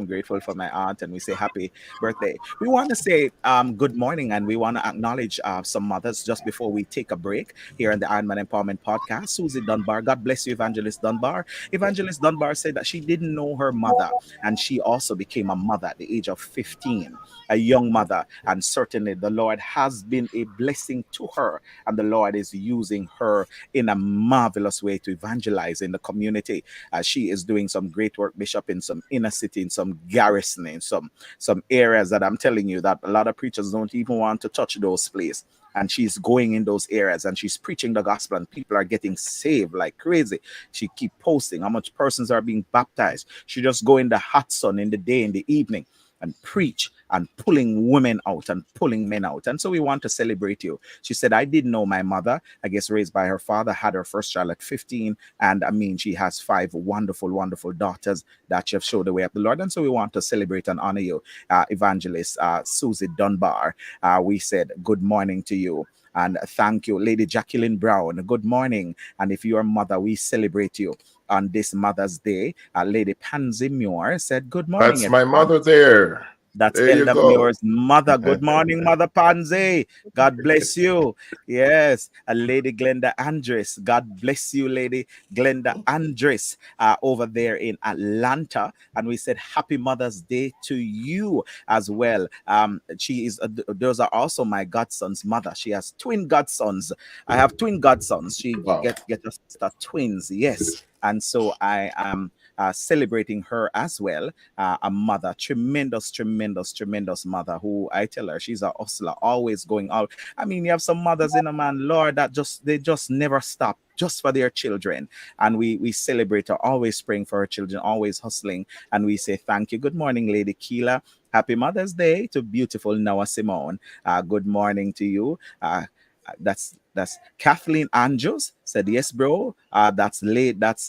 Speaker 2: grateful for my aunt and we say happy birthday. We want to say good morning and we want to acknowledge some mothers just before we take a break here on the Iron Man Empowerment Podcast. Susie Dunbar, God bless you, Evangelist Dunbar. Evangelist Dunbar said that she didn't know her mother and she also became a mother at the age of 15, a young mother. And certainly the Lord has been a blessing to her and the Lord is using her in a marvelous way to evangelize in the community. She is doing some great work, Bishop, in some inner city, in some garrison, in some areas that I'm telling you that a lot of preachers don't even want to touch those places. And she's going in those areas and she's preaching the gospel and people are getting saved like crazy. She keep posting how much persons are being baptized. She just go in the hot sun in the day, in the evening, and preach and pulling women out and pulling men out. And so we want to celebrate you. She said, I didn't know my mother, I guess raised by her father, had her first child at 15. And I mean, she has 5 wonderful, wonderful daughters that have showed the way of the Lord. And so we want to celebrate and honor you, Evangelist Susie Dunbar. We said, good morning to you. And thank you, Lady Jacqueline Brown. Good morning. And if you're a mother, we celebrate you on this Mother's Day. Lady Pansy Muir said, good morning,
Speaker 4: That's my
Speaker 2: everyone.
Speaker 4: mother there.
Speaker 2: That's
Speaker 4: There you
Speaker 2: Elder
Speaker 4: go.
Speaker 2: Muir's mother. Good morning, Mother Pansy. God bless you. Yes. And Lady Glenda Andres. God bless you, Lady Glenda Andres, over there in Atlanta. And we said, Happy Mother's Day to you as well. She is, those are also my godson's mother. She has twin godsons. I have twin godsons. She
Speaker 4: Wow.
Speaker 2: get us twins. Yes. And so I am celebrating her as well, a mother, tremendous, tremendous, tremendous mother who I tell her she's a hustler, always going out. I mean, you have some mothers in a man, Lord, that they just never stop just for their children. And we celebrate her, always praying for her children, always hustling. And we say thank you. Good morning, Lady Keela. Happy Mother's Day to beautiful Noah Simone. Good morning to you. That's Kathleen Andrews said yes, bro. That's late. That's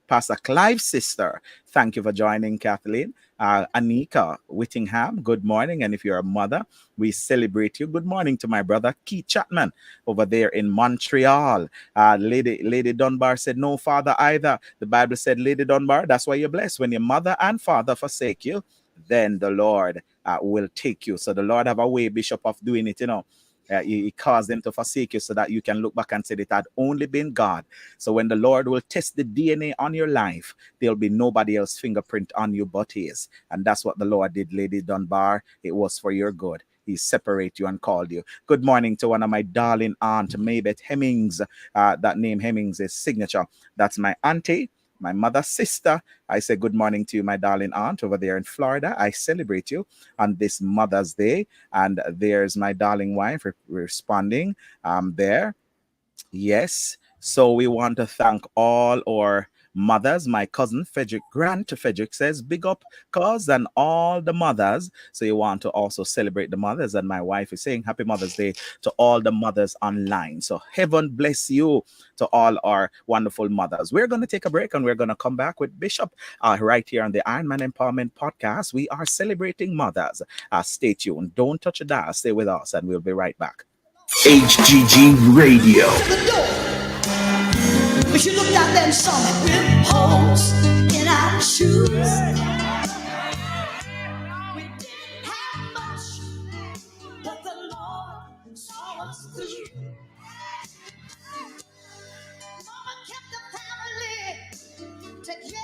Speaker 2: Pastor Clive's sister. Thank you for joining, Kathleen. Anika Whittingham, good morning. And if you're a mother, we celebrate you. Good morning to my brother Keith Chapman over there in Montreal. Lady Dunbar said no father either. The Bible said, Lady Dunbar, that's why you're blessed. When your mother and father forsake you, then the Lord will take you. So the Lord have a way, Bishop, of doing it, he caused them to forsake you so that you can look back and say it had only been God. So when the Lord will test the DNA on your life, there'll be nobody else's fingerprint on you but his. And that's what the Lord did, Lady Dunbar. It was for your good. He separated you and called you. Good morning to one of my darling aunt, Maybeth Hemmings. That name Hemmings is signature. That's my auntie. My mother's sister, I say good morning to you, my darling aunt over there in Florida. I celebrate you on this Mother's Day. And there's my darling wife responding there. Yes. So we want to thank all our mothers. My cousin Frederick Grant Frederick says, big up cause and all the mothers. So you want to also celebrate the mothers. And my wife is saying happy Mother's Day to all the mothers online. So heaven bless you to all our wonderful mothers. We're going to take a break and we're going to come back with Bishop right here on the Iron Man Empowerment Podcast. We are celebrating mothers. Stay tuned. Don't touch a dial. Stay with us and we'll be right back.
Speaker 6: HGG Radio.
Speaker 1: To the door. But you looked out there and saw me with holes in our shoes. We didn't have much, but the Lord saw us through. Mama kept the family together.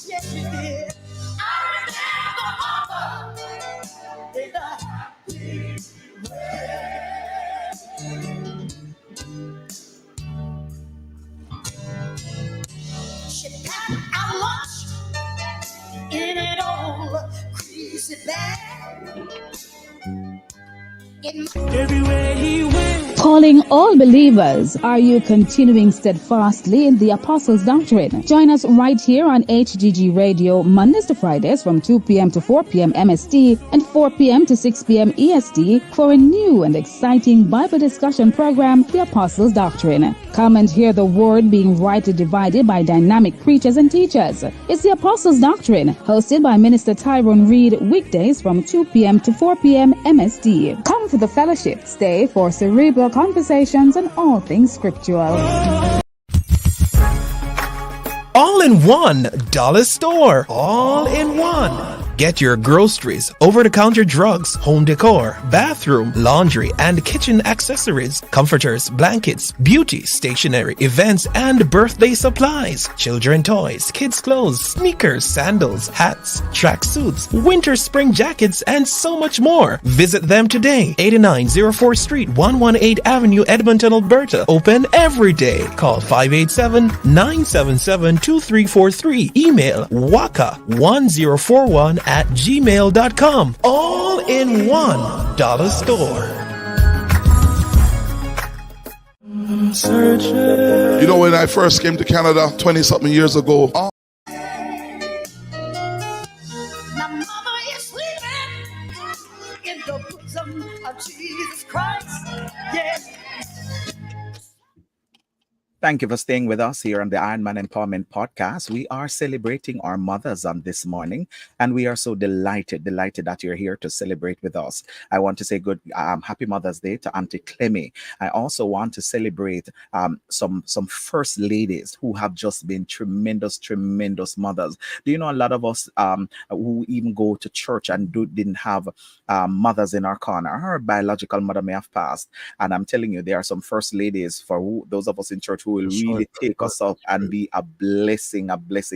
Speaker 1: Yes, she did. I remember Mama in the she packed our lunch in an old greasy bag.
Speaker 7: Everywhere he went.
Speaker 8: Calling all believers, are you continuing steadfastly in the Apostles' Doctrine? Join us right here on HGG Radio, Mondays to Fridays from 2 p.m. to 4 p.m. MST and 4 p.m. to 6 p.m. EST for a new and exciting Bible discussion program, The Apostles' Doctrine. Come and hear the word being rightly divided by dynamic preachers and teachers. It's The Apostles' Doctrine, hosted by Minister Tyrone Reed, weekdays from 2 p.m. to 4 p.m. MST. Come for the fellowship, stay for cerebral conversations on all things scriptural.
Speaker 7: All in one dollar store. All in one. Get your groceries, over-the-counter drugs, home decor, bathroom, laundry, and kitchen accessories, comforters, blankets, beauty, stationery, events, and birthday supplies, children toys, kids clothes, sneakers, sandals, hats, tracksuits, winter spring jackets, and so much more. Visit them today. 8904 Street, 118 Avenue, Edmonton, Alberta. Open every day. Call 587-977-2343. Email waka1041@gmail.com. All in one dollar store.
Speaker 3: You know, when I first came to Canada 20-something years ago,
Speaker 1: My mama is sleeping in the bosom of Jesus Christ. Yes.
Speaker 2: Thank you for staying with us here on the Iron Man Empowerment Podcast. We are celebrating our mothers on this morning, and we are so delighted that you're here to celebrate with us. I want to say happy Mother's Day to Auntie Clemmy. I also want to celebrate some first ladies who have just been tremendous mothers. Do you know a lot of us who even go to church and didn't have mothers in our corner? Her biological mother may have passed, and I'm telling you, there are some first ladies for those of us in church who will really take us up and be a blessing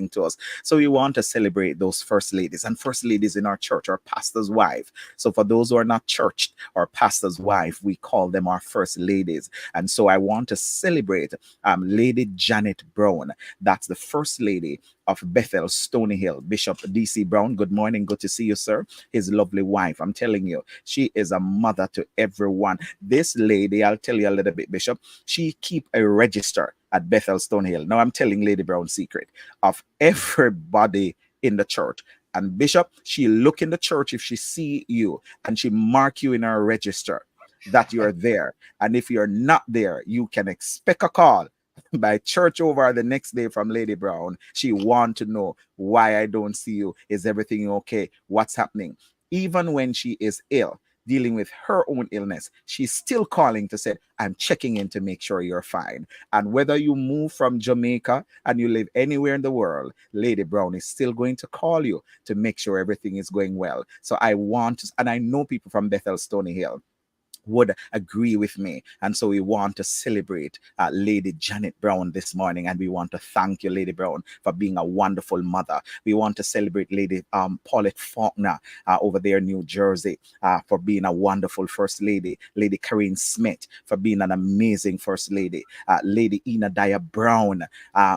Speaker 2: to us. So we want to celebrate those first ladies and first ladies in our church, our pastor's wife. So for those who are not churched, our pastor's wife, we call them our first ladies. And so I want to celebrate Lady Janet Brown. That's the first lady of Bethel, Stony Hill. Bishop D.C. Brown, good morning. Good to see you, sir. His lovely wife. I'm telling you, she is a mother to everyone. This lady, I'll tell you a little bit, Bishop, she keep a register at Bethel, Stony Hill. Now I'm telling Lady Brown's secret of everybody in the church. And Bishop, she look in the church if she see you and she mark you in her register that you're there. And if you're not there, you can expect a call by church over the next day from Lady Brown. She want to know why I don't see you. Is everything okay? What's happening? Even when she is ill, dealing with her own illness, she's still calling to say, I'm checking in to make sure you're fine. And whether you move from Jamaica and you live anywhere in the world, Lady Brown is still going to call you to make sure everything is going well. So I want to, and I know people from Bethel, Stony Hill. would agree with me. And so we want to celebrate Lady Janet Brown this morning. And we want to thank you, Lady Brown, for being a wonderful mother. We want to celebrate Lady Paulette Faulkner over there in New Jersey for being a wonderful First Lady. Lady Karine Smith for being an amazing First Lady. Lady Ina Daya Brown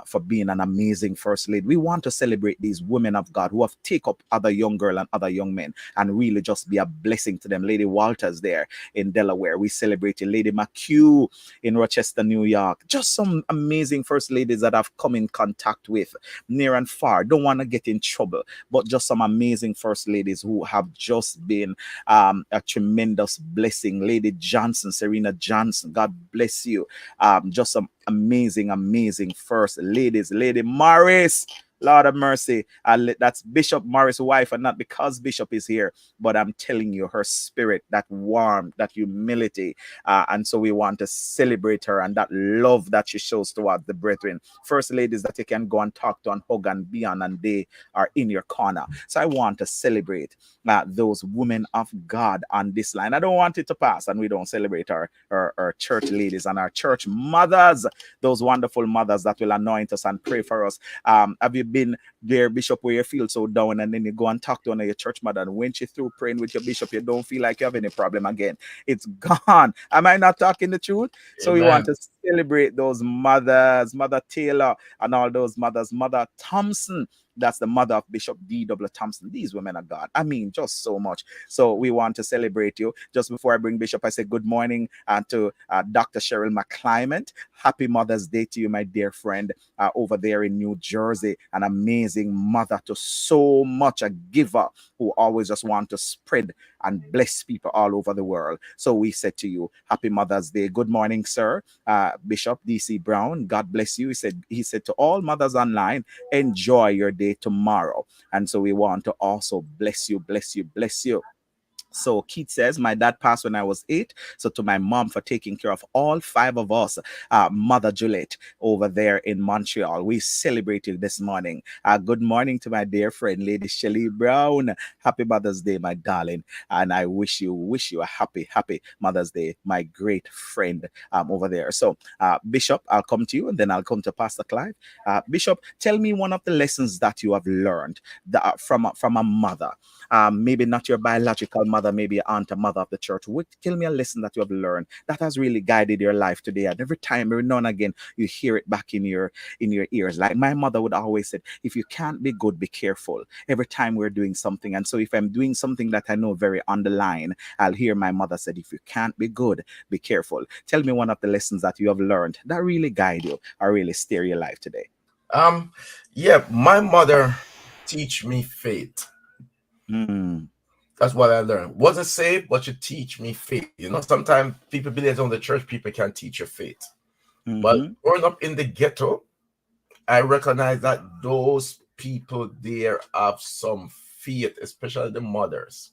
Speaker 2: for being an amazing First Lady. We want to celebrate these women of God who have taken up other young girl and other young men and really just be a blessing to them. Lady Walters there in Delaware. We celebrated Lady McHugh in Rochester, New York. Just some amazing First Ladies that I've come in contact with near and far. Don't want to get in trouble, but just some amazing First Ladies who have just been a tremendous blessing. Lady Johnson, Serena Johnson, God bless you. Just some amazing First Ladies. Lady Morris, Lord of mercy. That's Bishop Morris' wife, and not because Bishop is here, but I'm telling you, her spirit, that warmth, that humility. And so we want to celebrate her and that love that she shows towards the brethren. First ladies that you can go and talk to and hug and be on, and they are in your corner. So I want to celebrate those women of God on this line. I don't want it to pass and we don't celebrate our church ladies and our church mothers, those wonderful mothers that will anoint us and pray for us. Have you been there, Bishop, where you feel so down and then you go and talk to one of your church mother, and when she's through praying with your bishop, you don't feel like you have any problem again? It's gone. Am I not talking the truth? So we want to celebrate those mothers, Mother Taylor and all those mothers. Mother Thompson, that's the mother of Bishop D.W. Thompson. These women of God, I mean, just so much. So we want to celebrate you. Just before I bring Bishop, I say good morning to Dr. Cheryl McClymont. Happy Mother's Day to you, my dear friend, over there in New Jersey. An amazing mother to so much, a giver who always just want to spread and bless people all over the world. So we said to you, Happy Mother's Day. Good morning, sir. Bishop D.C. Brown, God bless you. He said to all mothers online, enjoy your day tomorrow. And so we want to also bless you. So Keith says, my dad passed when I was 8. So to my mom for taking care of all 5 of us, Mother Juliet over there in Montreal. We celebrated this morning. Good morning to my dear friend, Lady Shelley Brown. Happy Mother's Day, my darling. And I wish you a happy Mother's Day, my great friend over there. So Bishop, I'll come to you and then I'll come to Pastor Clive. Bishop, tell me one of the lessons that you have learned from a mother. Maybe not your biological mother, maybe your aunt or mother of the church. Tell me a lesson that you have learned that has really guided your life today. And every now and again, you hear it back in your ears. Like my mother would always say, if you can't be good, be careful. Every time we're doing something. And so if I'm doing something that I know very on the line, I'll hear my mother said, if you can't be good, be careful. Tell me one of the lessons that you have learned that really guide you or really steer your life today.
Speaker 5: Yeah, my mother teach me faith. That's what I learned. Wasn't saved, but you teach me faith. You know, sometimes people believe on the church, people can teach you faith. But growing up in the ghetto, I recognize that those people there have some faith, especially the mothers,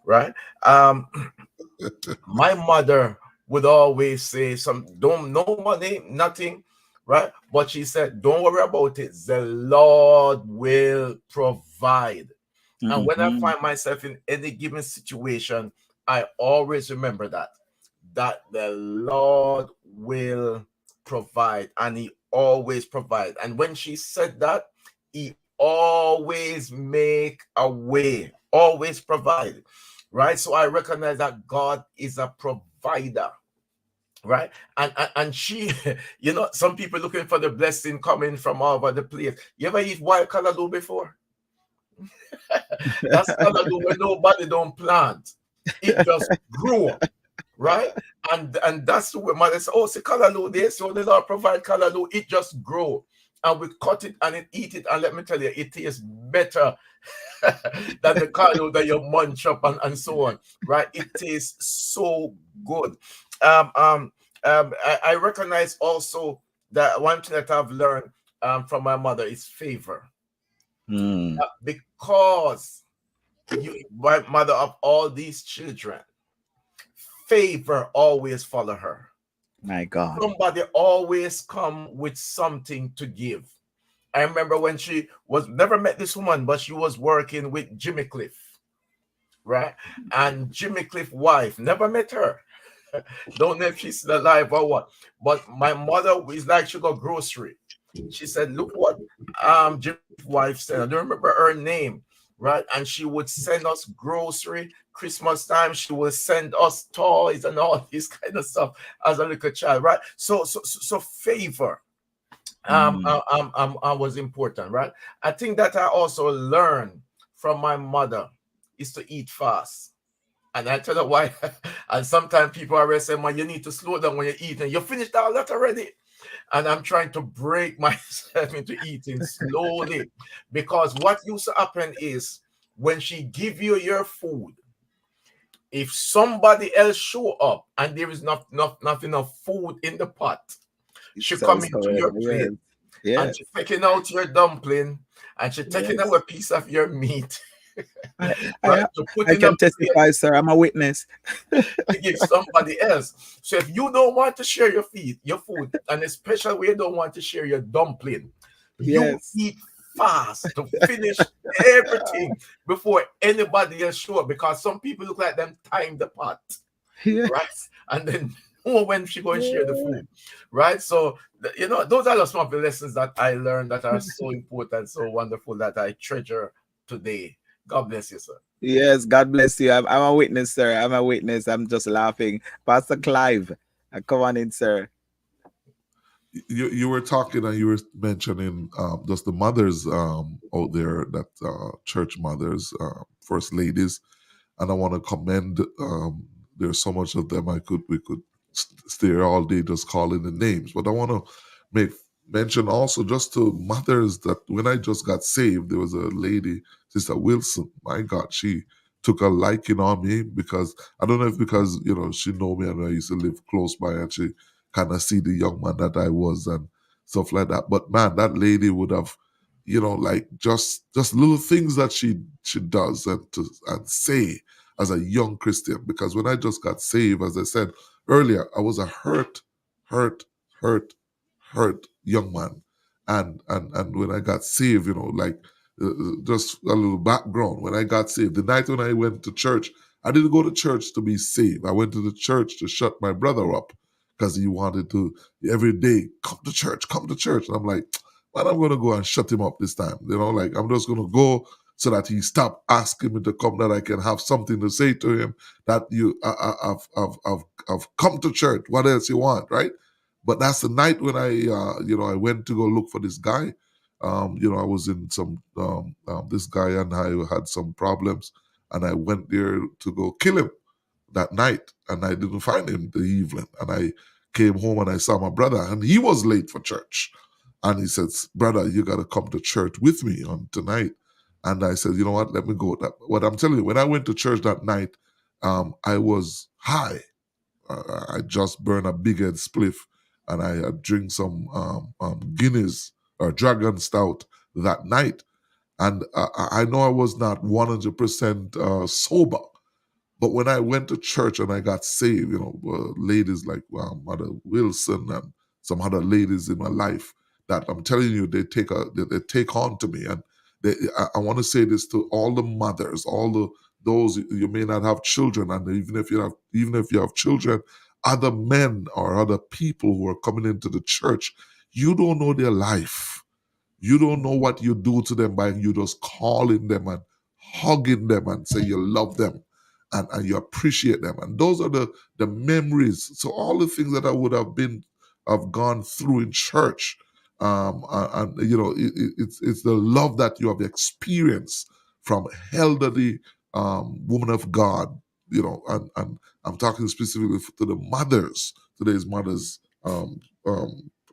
Speaker 5: right? My mother would always say no money, nothing, right? But she said, don't worry about it. The Lord will provide. And when I find myself in any given situation, I always remember that the Lord will provide, and He always provides. And when she said that, He always make a way, always provide, right? So I recognize that God is a provider, right? And she, you know, some people looking for the blessing coming from all over the place. You ever eat wild callaloo before? That's callaloo when nobody don't plant. It just grew, right? And that's the way mother said, oh, see callaloo there, so the Lord provide callaloo, it just grow. And we cut it and eat it, and let me tell you, it tastes better than the callaloo that you munch up and so on, right? It tastes so good. I recognize also that one thing that I've learned from my mother is favor. Because my mother of all these children, favor always follow her.
Speaker 2: My God.
Speaker 5: Somebody always come with something to give. I remember when she never met this woman, but she was working with Jimmy Cliff, right? And Jimmy Cliff's wife, never met her. Don't know if she's still alive or what. But my mother is like she got grocery. She said, "Look what Jim's wife said." I don't remember her name, right? And she would send us grocery. Christmas time, she would send us toys and all this kind of stuff as a little child, right? So favor was important, right? I think that I also learned from my mother is to eat fast. And I tell you why. And sometimes people already say, "Man, you need to slow down when you eat, and you finished all that already." And I'm trying to break myself into eating slowly, because what used to happen is when she give you your food, if somebody else show up and there is not enough food in the pot, she
Speaker 2: So
Speaker 5: come into
Speaker 2: sorry.
Speaker 5: your
Speaker 2: Yes.
Speaker 5: plate and
Speaker 2: Yes.
Speaker 5: she taking out your dumpling and she taking
Speaker 2: Yes.
Speaker 5: out a piece of your meat,
Speaker 2: I,
Speaker 5: right?
Speaker 2: I
Speaker 5: To put
Speaker 2: I
Speaker 5: in a
Speaker 2: can
Speaker 5: plate
Speaker 2: testify, sir. I'm a witness.
Speaker 5: to give somebody else. So if you don't want to share your food, and especially when you don't want to share your dumpling, you
Speaker 2: Yes.
Speaker 5: eat fast to finish everything before anybody else show up, because some people look like them time the pot,
Speaker 2: Yes.
Speaker 5: right? And then when she go and share the food, right? So those are some of the lessons that I learned that are so important, so wonderful, that I treasure today. God bless you, sir.
Speaker 2: Yes, God bless you. I'm a witness, sir. I'm a witness. I'm just laughing. Pastor Clive, come on in, sir.
Speaker 3: You were talking and you were mentioning just the mothers out there, that church mothers, first ladies, and I want to commend. There's so much of them. We could stay here all day just calling the names, but I want to make mention also just to mothers that when I just got saved, there was a lady, Sister Wilson. My God, she took a liking on me, because I don't know if because she know me and I used to live close by, and she kind of see the young man that I was and stuff like that. But man, that lady would have, like just little things that she does and say as a young Christian. Because when I just got saved, as I said earlier, I was a hurt, hurt, hurt young man. And when I got saved, just a little background. When I got saved, the night when I went to church, I didn't go to church to be saved. I went to the church to shut my brother up, because he wanted to every day come to church, come to church. And I'm like, man, I'm gonna go and shut him up this time. Like I'm just gonna go so that he stop asking me to come, that I can have something to say to him, that I've come to church. What else you want, right? But that's the night when I went to go look for this guy. I was in some this guy and I had some problems, and I went there to go kill him that night, and I didn't find him the evening. And I came home and I saw my brother, and he was late for church. And he says, "Brother, you got to come to church with me on tonight." And I said, "You know what? Let me go." What I'm telling you, when I went to church that night, I was high. I just burned a big head spliff, and I had drink some Guinness or Dragon Stout that night. And I know I was not 100% sober, but when I went to church and I got saved, ladies like Mother Wilson and some other ladies in my life, that I'm telling you, they take on to me. And I want to say this to all the mothers, those you may not have children, and even if you have children, other men or other people who are coming into the church, you don't know their life. You don't know what you do to them by you just calling them and hugging them and say you love them, and you appreciate them. And those are the memories. So all the things that I would have gone through in church, it's the love that you have experienced from elderly woman of God, and I'm talking specifically to the mothers, today's mothers,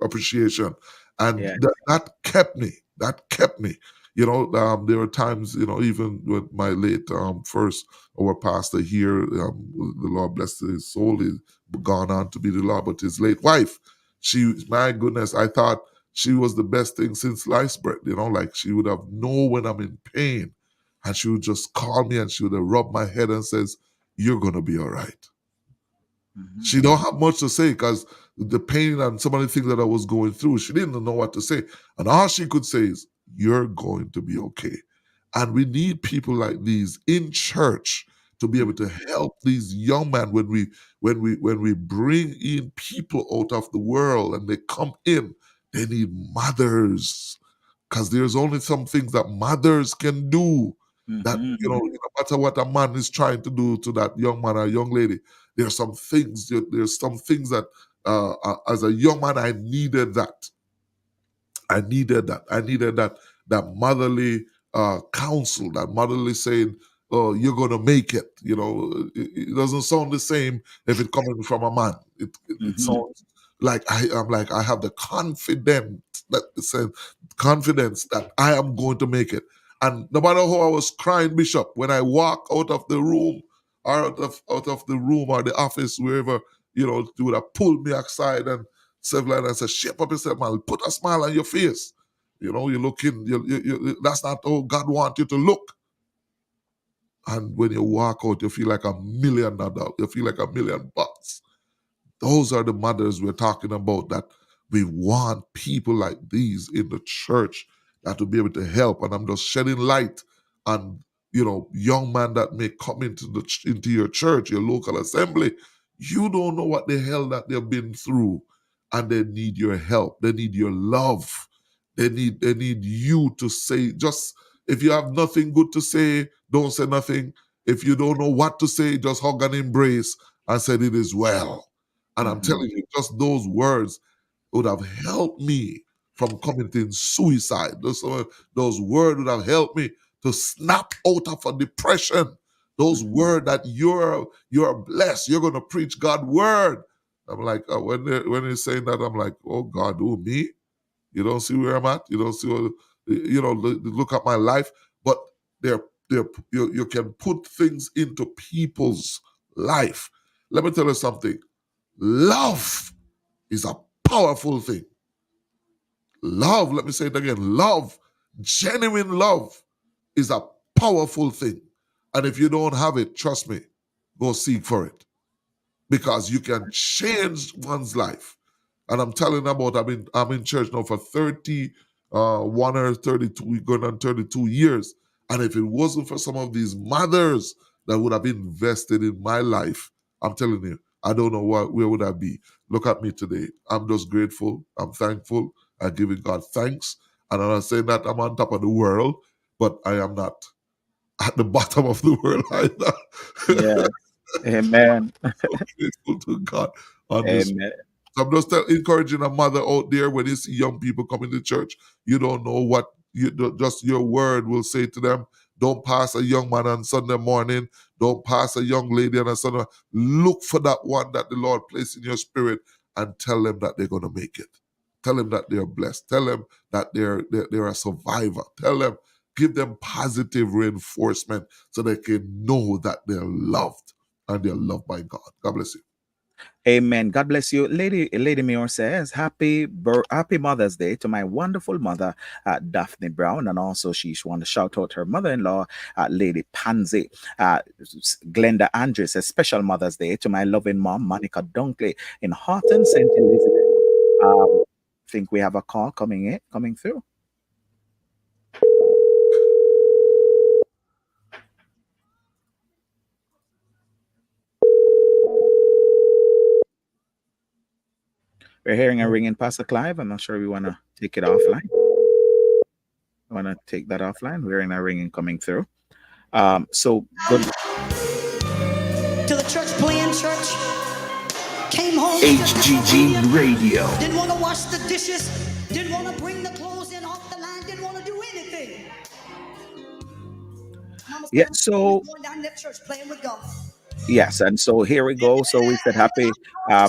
Speaker 3: appreciation. And
Speaker 2: Yeah.
Speaker 3: that kept me. That kept me. There were times, even with my late first our pastor here, the Lord bless his soul, he's gone on to be the Lord, but his late wife, my goodness, I thought she was the best thing since sliced bread. Like she would have known when I'm in pain, and she would just call me and she would have rubbed my head and says, "You're gonna be all right."
Speaker 2: Mhm.
Speaker 3: She don't have much to say, because the pain and some of the things that I was going through, she didn't know what to say. And all she could say is, "You're going to be okay." And we need people like these in church to be able to help these young men when we bring in people out of the world and they come in, they need mothers, because there's only some things that mothers can do that,
Speaker 2: Mhm.
Speaker 3: no matter what a man is trying to do to that young man or young lady, there's some things that as a young man I needed that. I needed that motherly counsel, that motherly saying, "Oh, you're gonna make it." It doesn't sound the same if it's coming from a man. It
Speaker 2: Mhm.
Speaker 3: sounds like I have the confidence that I am going to make it. And no matter how I was crying, Bishop, when I walk out of the room or out of the room or the office, wherever, they would have pulled me aside and stuff like that and say, shape up yourself, man. Put a smile on your face. You're looking, that's not how God wants you to look. And when you walk out, you feel like $1 million. You feel like $1 million. Those are the mothers we're talking about, that we want people like these in the church that will be able to help. And I'm just shedding light on, young men that may come into your church, your local assembly. You don't know what the hell that they've been through, and they need your help. They need your love. They need you to say. Just if you have nothing good to say, don't say nothing. If you don't know what to say, just hug and embrace and say it is well. And I'm telling you, just those words would have helped me from committing suicide. Those words would have helped me to snap out of a depression. Those words that you're blessed, you're gonna preach God's word. I'm like, when they're saying that, I'm like, oh God, who, me? You don't see where I'm at. You don't see look at my life. But you can put things into people's life. Let me tell you something. Love is a powerful thing. Love, let me say it again. Love, genuine love, is a powerful thing. And if you don't have it, trust me, go seek for it. Because you can change one's life. And I'm telling about, I'm in church now for 31 or 32, going on 32 years. And if it wasn't for some of these mothers that would have invested in my life, I'm telling you, I don't know where would I be. Look at me today. I'm just grateful. I'm thankful. I'm giving God thanks. And I'm not saying that I'm on top of the world, but I am not at the bottom of the world either.
Speaker 2: Yes. Amen.
Speaker 3: So grateful to God on this.
Speaker 2: Amen.
Speaker 3: So I'm just encouraging a mother out there, when you see young people coming to church, you don't know what just your word will say to them. Don't pass a young man on Sunday morning. Don't pass a young lady on a Sunday. Look for that one that the Lord placed in your spirit and tell them that they're going to make it. Tell them that they're blessed. Tell them that they're a survivor. Tell them, give them positive reinforcement so they can know that they're loved and they're loved by God. God bless you.
Speaker 2: Amen. God bless you. Lady Mayor says, happy Mother's Day to my wonderful mother, Daphne Brown. And also she wants to shout out her mother-in-law, Lady Pansy. Glenda Andrews says, special Mother's Day to my loving mom, Monica Dunkley in Horton, St. Elizabeth. I think we have a call coming through. We're hearing a ringing, Pastor Clive. I'm not sure we want to take it offline. I want to take that offline. We're hearing a ringing coming through. So good.
Speaker 1: To the church, playing church. Came home.
Speaker 6: HGG Radio.
Speaker 1: Didn't want to wash the dishes. Didn't want to bring the clothes in off the line. Didn't want to do anything. Mama
Speaker 2: Yeah,
Speaker 1: said,
Speaker 2: so
Speaker 1: going down that church playing with God.
Speaker 2: yes, and so here we go. So we said happy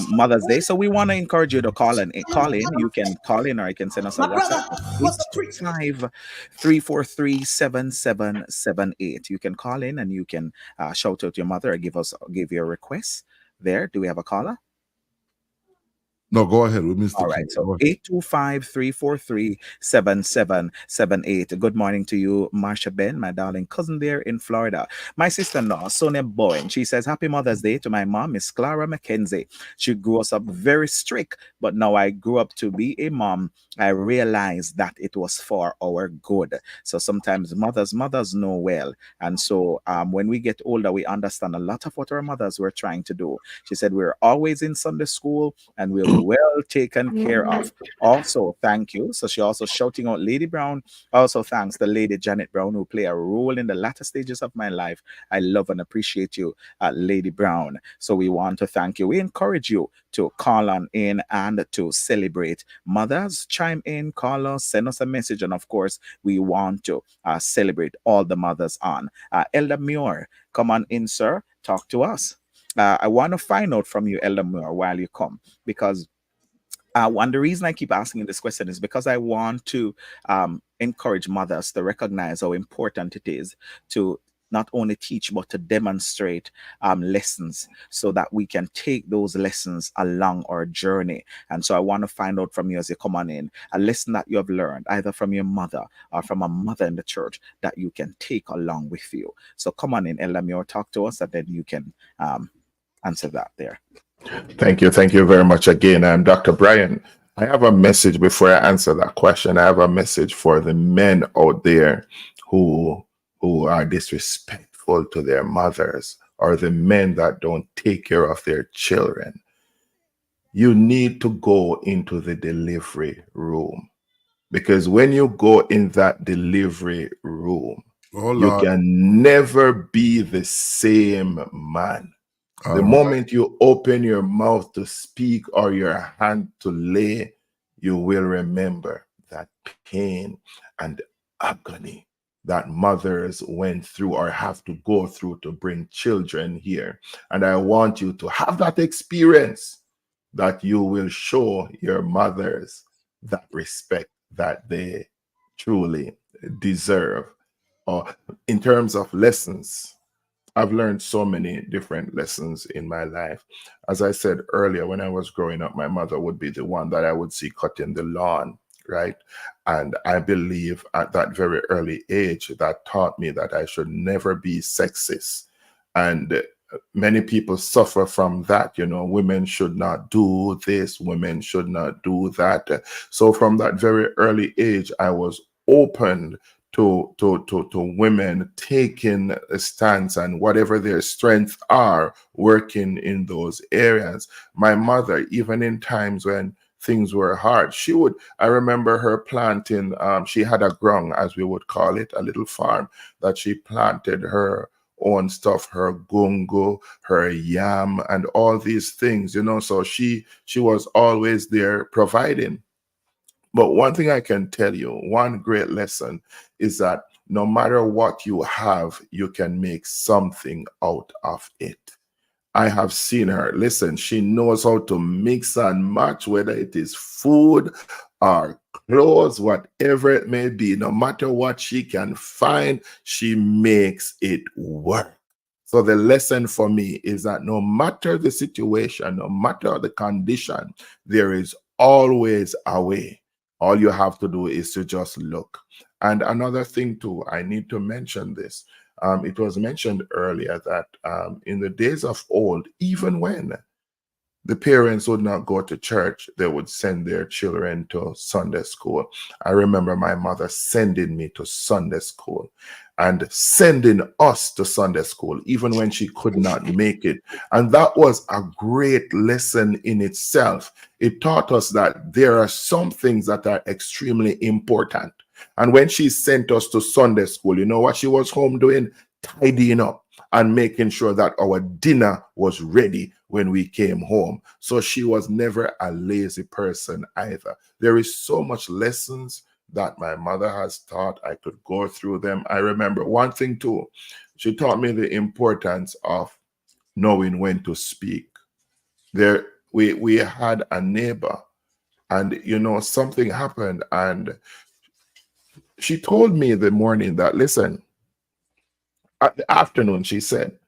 Speaker 2: Mother's Day. So we want to encourage you to call in. You can call in, or you can send us a
Speaker 1: My brother
Speaker 2: WhatsApp.
Speaker 1: was a preacher.
Speaker 2: 825-343-7778. You can call in and you can shout out your mother or give your request there. Do we have a caller?
Speaker 3: No, go ahead. We missed the
Speaker 2: All
Speaker 3: call.
Speaker 2: right. So
Speaker 3: Go ahead.
Speaker 2: 825-343-7778. Good morning to you, Marsha Ben, my darling cousin there in Florida. My sister-in-law, Sonia Bowen, she says, Happy Mother's Day to my mom, Miss Clara McKenzie. She grew us up very strict, but now I grew up to be a mom. I realized that it was for our good. So sometimes mothers know well. And so when we get older, we understand a lot of what our mothers were trying to do. She said, we're always in Sunday school and we'll be well taken care of. Also, thank you. So she also shouting out Lady Brown. Also, thanks to Lady Janet Brown, who play a role in the latter stages of my life. I love and appreciate you, Lady Brown. So we want to thank you. We encourage you to call on in and to celebrate. Mothers, chime in, call us, send us a message. And of course, we want to celebrate all the mothers on. Elder Muir, come on in, sir. Talk to us. I want to find out from you, Elder Muir, while you come, because and the reason I keep asking this question is because I want to encourage mothers to recognize how important it is to not only teach but to demonstrate lessons so that we can take those lessons along our journey. And so I want to find out from you as you come on in a lesson that you have learned either from your mother or from a mother in the church that you can take along with you. So come on in, Elder Muir, talk to us, and then you can answer that there.
Speaker 4: Thank you. Thank you very much again. I'm Dr. Bryan. I have a message before I answer that question. I have a message for the men out there who are disrespectful to their mothers, or the men that don't take care of their children. You need to go into the delivery room, because when you go in that delivery room,
Speaker 3: Oh,
Speaker 4: you
Speaker 3: Lord.
Speaker 4: can never be the same man.
Speaker 3: All
Speaker 4: The
Speaker 3: right.
Speaker 4: moment you open your mouth to speak or your hand to lay, you will remember that pain and agony that mothers went through or have to go through to bring children here. And I want you to have that experience, that you will show your mothers that respect that they truly deserve. Or in terms of lessons, I've learned so many different lessons in my life. As I said earlier, when I was growing up, my mother would be the one that I would see cutting the lawn, right? And I believe at that very early age, that taught me that I should never be sexist. And many people suffer from that. You know, women should not do this, women should not do that. So from that very early age, I was open to women taking a stance and whatever their strengths are, working in those areas. My mother, even in times when things were hard, I remember her planting, she had a grung, as we would call it, a little farm that she planted her own stuff, her gungo, her yam, and all these things, you know. So she was always there providing. But one thing I can tell you, one great lesson is that no matter what you have, you can make something out of it. I have seen her. Listen, she knows how to mix and match, whether it is food or clothes, whatever it may be. No matter what she can find, she makes it work. So the lesson for me is that no matter the situation, no matter the condition, there is always a way. All you have to do is to just look. And another thing too, I need to mention this. It was mentioned earlier that in the days of old, even when the parents would not go to church, they would send their children to Sunday school. I remember my mother sending me to Sunday school and sending us to Sunday school, even when she could not make it. And that was a great lesson in itself. It taught us that there are some things that are extremely important. And when she sent us to Sunday school, you know what she was home doing? Tidying up and making sure that our dinner was ready when we came home. So she was never a lazy person either. There is so much lessons that my mother has taught. I could go through them. I remember one thing too. She taught me the importance of knowing when to speak. We had a neighbor, and you know, something happened, and she told me the morning that, listen, at the afternoon, she said,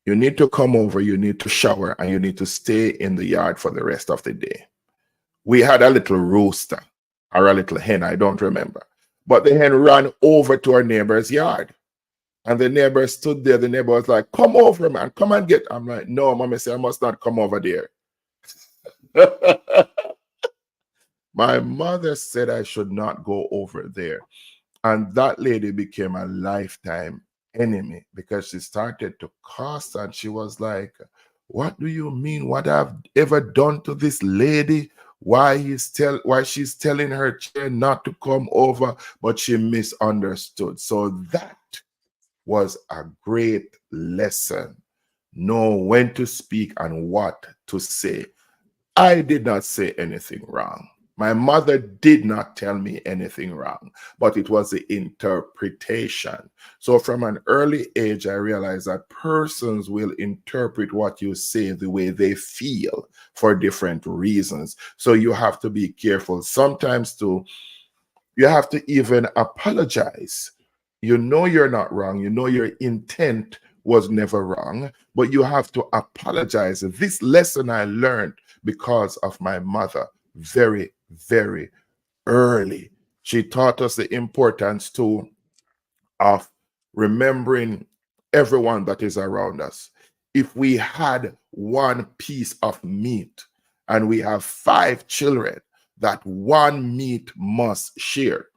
Speaker 4: You need to come over, you need to shower, and you need to stay in the yard for the rest of the day. We had a little rooster or a little hen, I don't remember. But the hen ran over to our neighbor's yard. And the neighbor stood there. The neighbor was like, come over, man. Come and get. I'm like, no, mommy said, I must not come over there. My mother said I should not go over there. And that lady became a lifetime enemy because she started to cuss and she was like, what do you mean? What I've ever done to this lady? Why she's telling her chair not to come over, but she misunderstood. So that was a great lesson. Know when to speak and what to say. I did not say anything wrong. My mother did not tell me anything wrong, but it was the interpretation. So from an early age, I realized that persons will interpret what you say the way they feel for different reasons. So you have to be careful. Sometimes too, you have to even apologize. You know you're not wrong. You know your intent was never wrong, but you have to apologize. This lesson I learned because of my mother very, very early. She taught us the importance too of remembering everyone that is around us. If we had one piece of meat and we have 5 children, that one meat must share.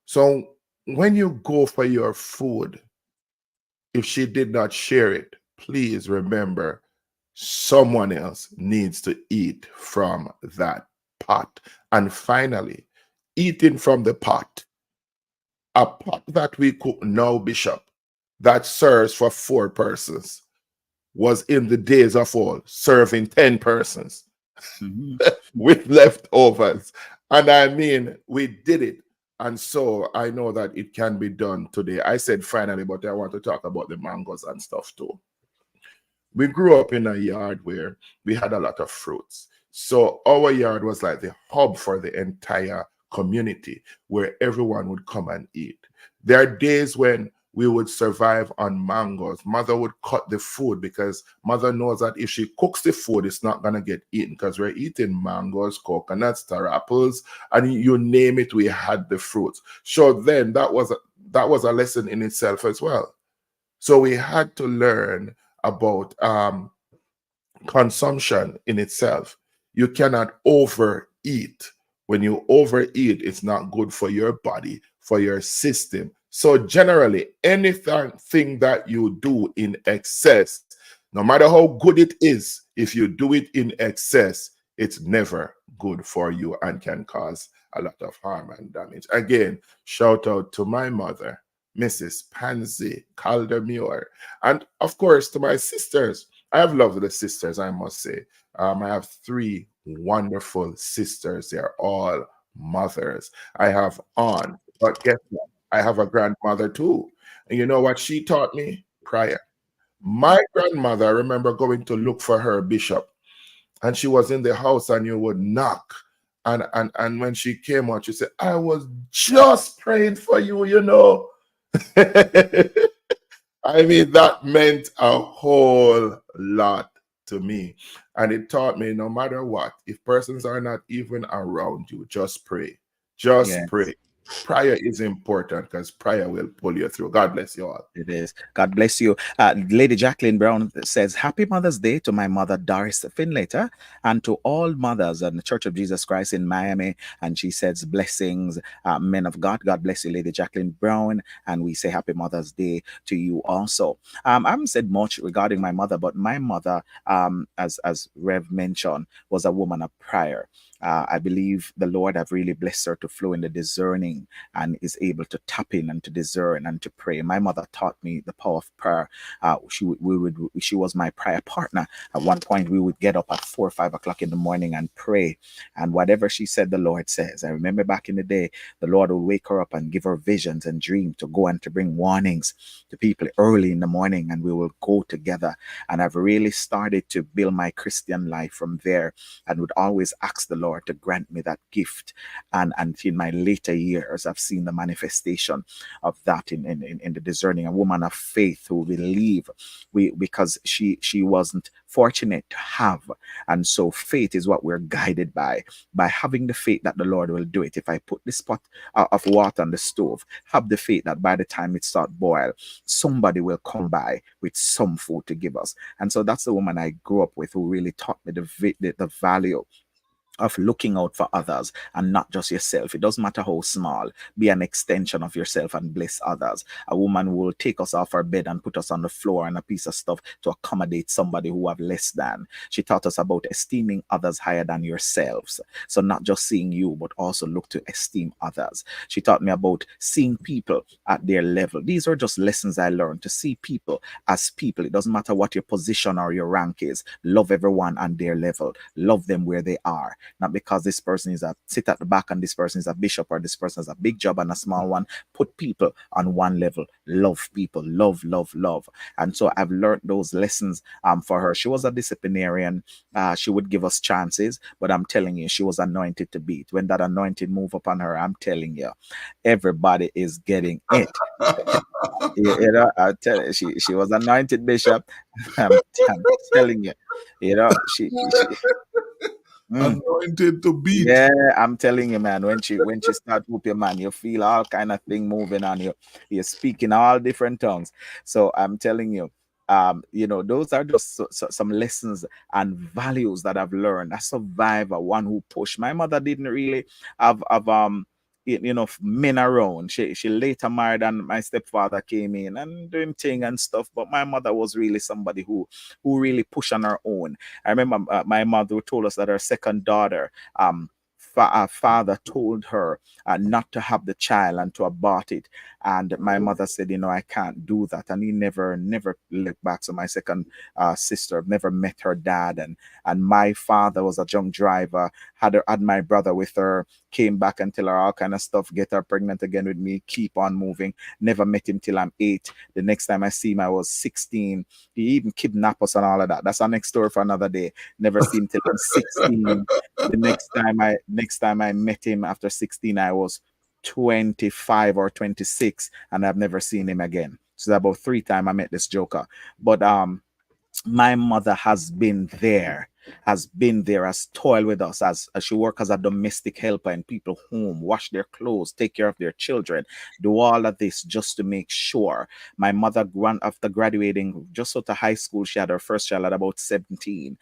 Speaker 4: So when you go for your food, if she did not share it, please remember someone else needs to eat from that pot. And finally, eating from the pot, a pot that we cook now, Bishop, that serves for 4 persons, was in the days of old serving 10 persons with leftovers. And I mean, we did it. And so I know that it can be done today. I said finally, but I want to talk about the mangoes and stuff too. We grew up in a yard where we had a lot of fruits. So our yard was like the hub for the entire community where everyone would come and eat. There are days when we would survive on mangoes. Mother would cut the food because mother knows that if she cooks the food, it's not going to get eaten because we're eating mangoes, coconuts, star apples, and you name it, we had the fruits. So then that was a lesson in itself as well. So we had to learn about consumption in itself. You cannot overeat. When you overeat, it's not good for your body, for your system. So generally, anything that you do in excess, no matter how good it is, if you do it in excess, it's never good for you and can cause a lot of harm and damage. Again, shout out to my mother, Mrs. Pansy Caldermuir, and of course to my sisters. I have lovely sisters, I must say. I have 3 wonderful sisters. They're all mothers. I have aunt, but guess what? I have a grandmother too. And you know what she taught me? Prayer. My grandmother, I remember going to look for her, Bishop, and she was in the house and you would knock. And when she came out, she said, I was just praying for you, you know. I mean, that meant a whole lot to me. And it taught me no matter what, if persons are not even around you, just pray. Just
Speaker 2: Yes.
Speaker 4: pray. Prayer is important because prayer will pull you through. God bless you all.
Speaker 2: It is. God bless you. Lady Jacqueline Brown says, Happy Mother's Day to my mother, Doris Finlater, and to all mothers in the Church of Jesus Christ in Miami. And she says, blessings, men of God. God bless you, Lady Jacqueline Brown. And we say Happy Mother's Day to you also. I haven't said much regarding my mother, but my mother, as Rev mentioned, was a woman of prayer. I believe the Lord have really blessed her to flow in the discerning and is able to tap in and to discern and to pray. My mother taught me the power of prayer. She was my prayer partner. At one point, we would get up at 4 or 5 o'clock in the morning and pray. And whatever she said, the Lord says. I remember back in the day, the Lord would wake her up and give her visions and dreams to go and to bring warnings to people early in the morning, and we will go together. And I've really started to build my Christian life from there and would always ask the Lord Lord to grant me that gift. And in my later years, I've seen the manifestation of that in the discerning, a woman of faith who believe because she wasn't fortunate to have. And so faith is what we're guided by having the faith that the Lord will do it. If I put this pot of water on the stove, have the faith that by the time it starts boil, somebody will come by with some food to give us. And so that's the woman I grew up with, who really taught me the value of looking out for others and not just yourself. It doesn't matter how small, be an extension of yourself and bless others. A woman will take us off our bed and put us on the floor and a piece of stuff to accommodate somebody who have less than. She taught us about esteeming others higher than yourselves. So not just seeing you, but also look to esteem others. She taught me about seeing people at their level. These are just lessons I learned, to see people as people. It doesn't matter what your position or your rank is. Love everyone on their level. Love them where they are. Not because this person is a sit at the back and this person is a bishop, or this person has a big job and a small one. Put people on one level. Love people. Love, love, love. And so I've learned those lessons for her. She was a disciplinarian. She would give us chances, but I'm telling you, she was anointed to beat. When that anointing move upon her, I'm telling you, everybody is getting it. You know, I tell you, she was anointed bishop. I'm telling you, you know, she
Speaker 3: Anointed to beat.
Speaker 2: yeah, I'm telling you, man. When she start whooping, man, you feel all kind of thing moving on you. You're speaking all different tongues. So I'm telling you, those are just some lessons and values that I've learned. A survivor, one who pushed. My mother didn't really have men around. She later married and my stepfather came in and doing thing and stuff. But my mother was really somebody who really pushed on her own. I remember my mother told us that her second daughter, our father told her not to have the child and to abort it. And my mother said, I can't do that. And he never looked back. So my second sister never met her dad. And my father was a junk driver, had my brother with her, came back and tell her all kind of stuff, get her pregnant again with me, keep on moving. Never met him till I'm 8. The next time I see him, I was 16. He even kidnapped us and all of that. That's our next story for another day. Never see him till I'm 16. The next time I met him after 16, I was 25 or 26, and I've never seen him again. So about 3 times I met this joker. But my mother has been there, has toiled with us, as she worked as a domestic helper in people's home, wash their clothes, take care of their children, do all of this just to make sure. My mother, after graduating just out of high school, she had her first child at about 17,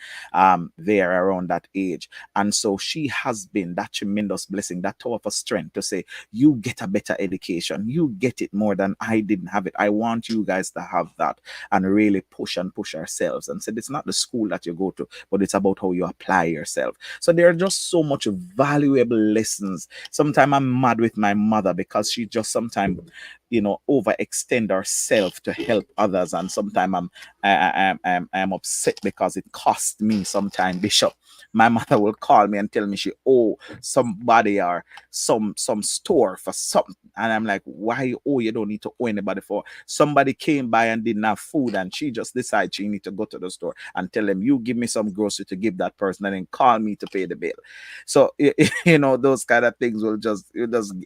Speaker 2: there around that age. And so she has been that tremendous blessing, that tower of strength to say, you get a better education, you get it more than I didn't have it. I want you guys to have that, and really push ourselves and said, it's not the school that you go to, but it's about how you apply yourself. So there are just so much valuable lessons. Sometimes I'm mad with my mother because she just sometimes overextend herself to help others, and sometimes I'm upset because it cost me sometimes, Bishop. My mother will call me and tell me she owe somebody or some store for something, and I'm like, why you owe? You don't need to owe anybody for. Somebody came by and didn't have food, and she just decided she need to go to the store and tell them, you give me some grocery to give that person, and then call me to pay the bill. So those kind of things will just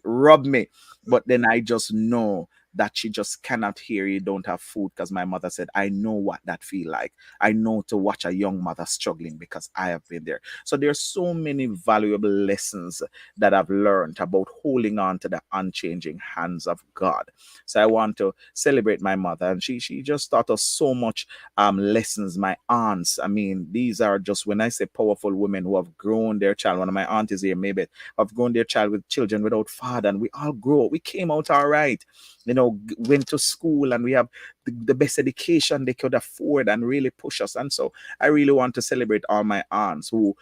Speaker 2: rub me. But then I just know that she just cannot hear you don't have food, because my mother said, I know what that feel like. I know to watch a young mother struggling because I have been there. So there's so many valuable lessons that I've learned about holding on to the unchanging hands of God. So I want to celebrate my mother, and she just taught us so much lessons. My aunts, I mean, these are just, when I say powerful women who have grown their child. One of my aunties here, maybe, have grown their child with children without father, and we all grow. We came out all right. Went to school, and we have the best education they could afford, and really push us. And so I really want to celebrate all my aunts who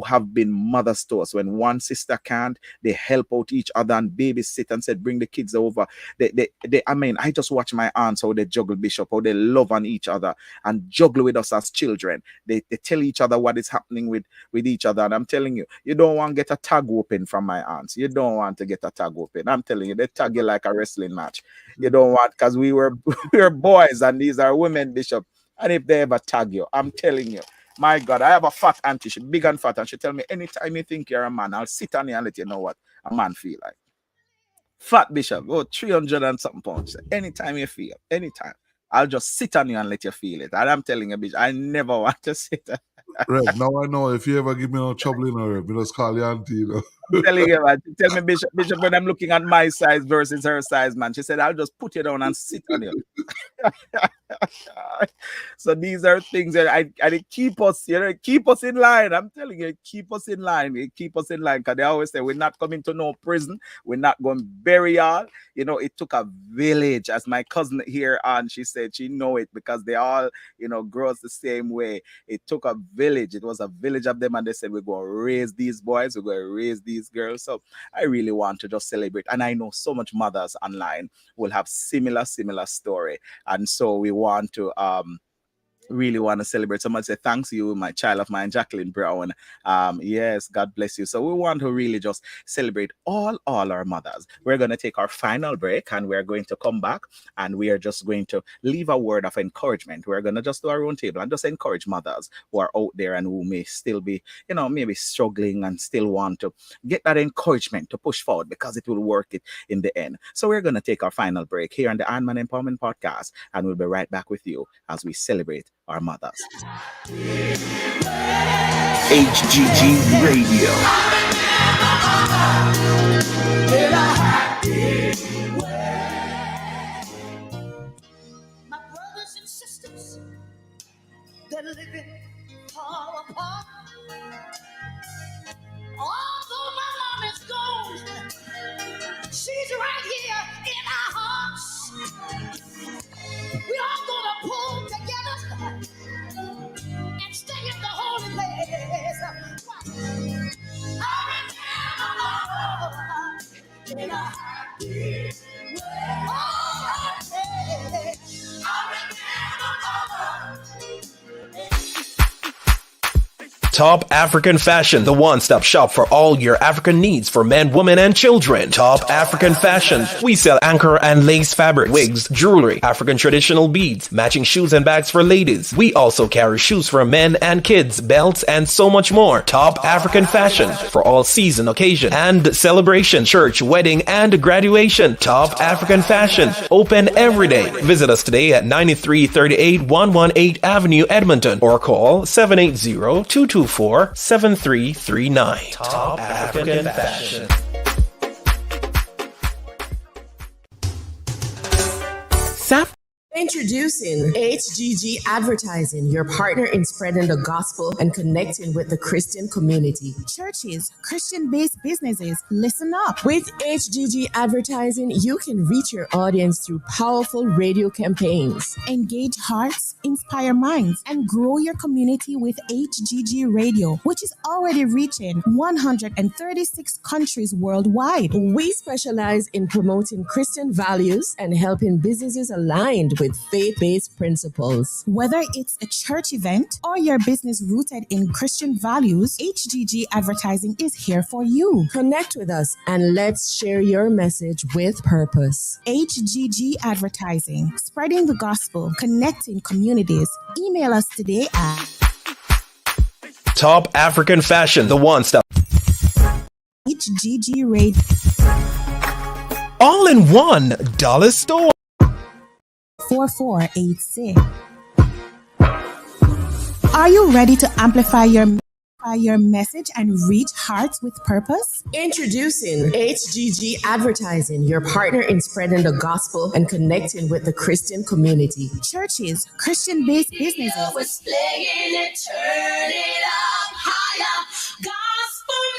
Speaker 2: have been mothers to us. When one sister can't, they help out each other and babysit and said, bring the kids over. I just watch my aunts, how they juggle, Bishop, how they love on each other and juggle with us as children. They tell each other what is happening with each other. And I'm telling you, you don't want to get a tag open from my aunts. You don't want to get a tag open. I'm telling you, they tag you like a wrestling match. You don't want, because we were boys, and these are women, Bishop. And if they ever tag you, I'm telling you, My God, I have a fat auntie. She big and fat, and she tell me anytime you think you're a man, I'll sit on you and let you know what a man feel like. Fat Bishop, 300 and something pounds. Anytime you feel, anytime. I'll just sit on you and let you feel it. And I'm telling you, Bishop, I never want to sit.
Speaker 3: Rev, now I know if you ever give me no trouble in her, me just call you auntie, you know.
Speaker 2: I'm telling you, man. Tell me, Bishop, when I'm looking at my size versus her size, man, she said, I'll just put you down and sit on you. So these are things that they keep us, keep us in line. I'm telling you, keep us in line. It keep us in line. Because they always say, we're not coming to no prison. We're not going to bury y'all. It took a village, as my cousin here on, she said she know it because they all, grow us the same way. It took a village. It was a village of them. And they said, we're going to raise these boys. We're going to raise these girls. So I really want to just celebrate. And I know so much mothers online will have similar story. And so we want to really want to celebrate. Someone say, thanks you, my child of mine, Jacqueline Brown. Yes, God bless you. So we want to really just celebrate all our mothers. We're going to take our final break and we're going to come back and we are just going to leave a word of encouragement. We're going to just do our own table and just encourage mothers who are out there and who may still be, maybe struggling and still want to get that encouragement to push forward because it will work it in the end. So we're going to take our final break here on the Iron Man Empowerment Podcast and we'll be right back with you as we celebrate our mothers.
Speaker 6: HGG Radio.
Speaker 1: My brothers and sisters, they're living far apart. Although my mom is gone, she's right here in our hearts. We all gonna pull together and stay in the holy place. I remember in a happy way. Oh, hey, I remember.
Speaker 7: Top African Fashion, the one-stop shop for all your African needs for men, women, and children. Top African Fashion. We sell anchor and lace fabrics, wigs, jewelry, African traditional beads, matching shoes and bags for ladies. We also carry shoes for men and kids, belts, and so much more. Top African Fashion for all season, occasion, and celebration, church, wedding, and graduation. Top African Fashion. Open every day. Visit us today at 9338 118 Avenue, Edmonton, or call 780-224-7339. Top African Fashion.
Speaker 9: Introducing HGG Advertising, your partner in spreading the gospel and connecting with the Christian community.
Speaker 10: Churches, Christian-based businesses, listen up.
Speaker 9: With HGG Advertising, you can reach your audience through powerful radio campaigns.
Speaker 10: Engage hearts, inspire minds, and grow your community with HGG Radio, which is already reaching 136 countries worldwide.
Speaker 9: We specialize in promoting Christian values and helping businesses aligned with faith-based principles.
Speaker 10: Whether it's a church event or your business rooted in Christian values, HGG Advertising is here for you.
Speaker 9: Connect with us and let's share your message with purpose.
Speaker 10: HGG Advertising, spreading the gospel, connecting communities. Email us today at
Speaker 7: Top African Fashion, the one-stop.
Speaker 10: HGG Radio.
Speaker 7: All in one dollar store.
Speaker 10: 4486. Are you ready to amplify your message and reach hearts with purpose?
Speaker 9: Introducing HGG Advertising, your partner in spreading the gospel and connecting with the Christian community.
Speaker 10: Churches, Christian-based businesses.
Speaker 1: Was playing it, turn it up higher. Gospel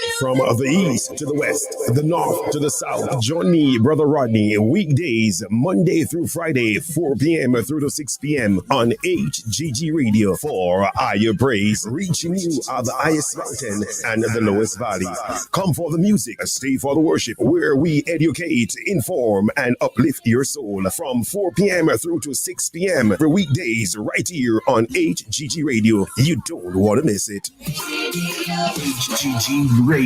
Speaker 1: music.
Speaker 11: From the east to the west, the north to the south, join me, Brother Rodney, weekdays, Monday through Friday, 4 p.m. through to 6 p.m. on HGG Radio for Higher Praise, reaching you at the highest mountain and the lowest valley. Come for the music, stay for the worship, where we educate, inform, and uplift your soul from 4 p.m. through to 6 p.m. for weekdays right here on HGG Radio. You don't want to miss it.
Speaker 6: HGG Radio.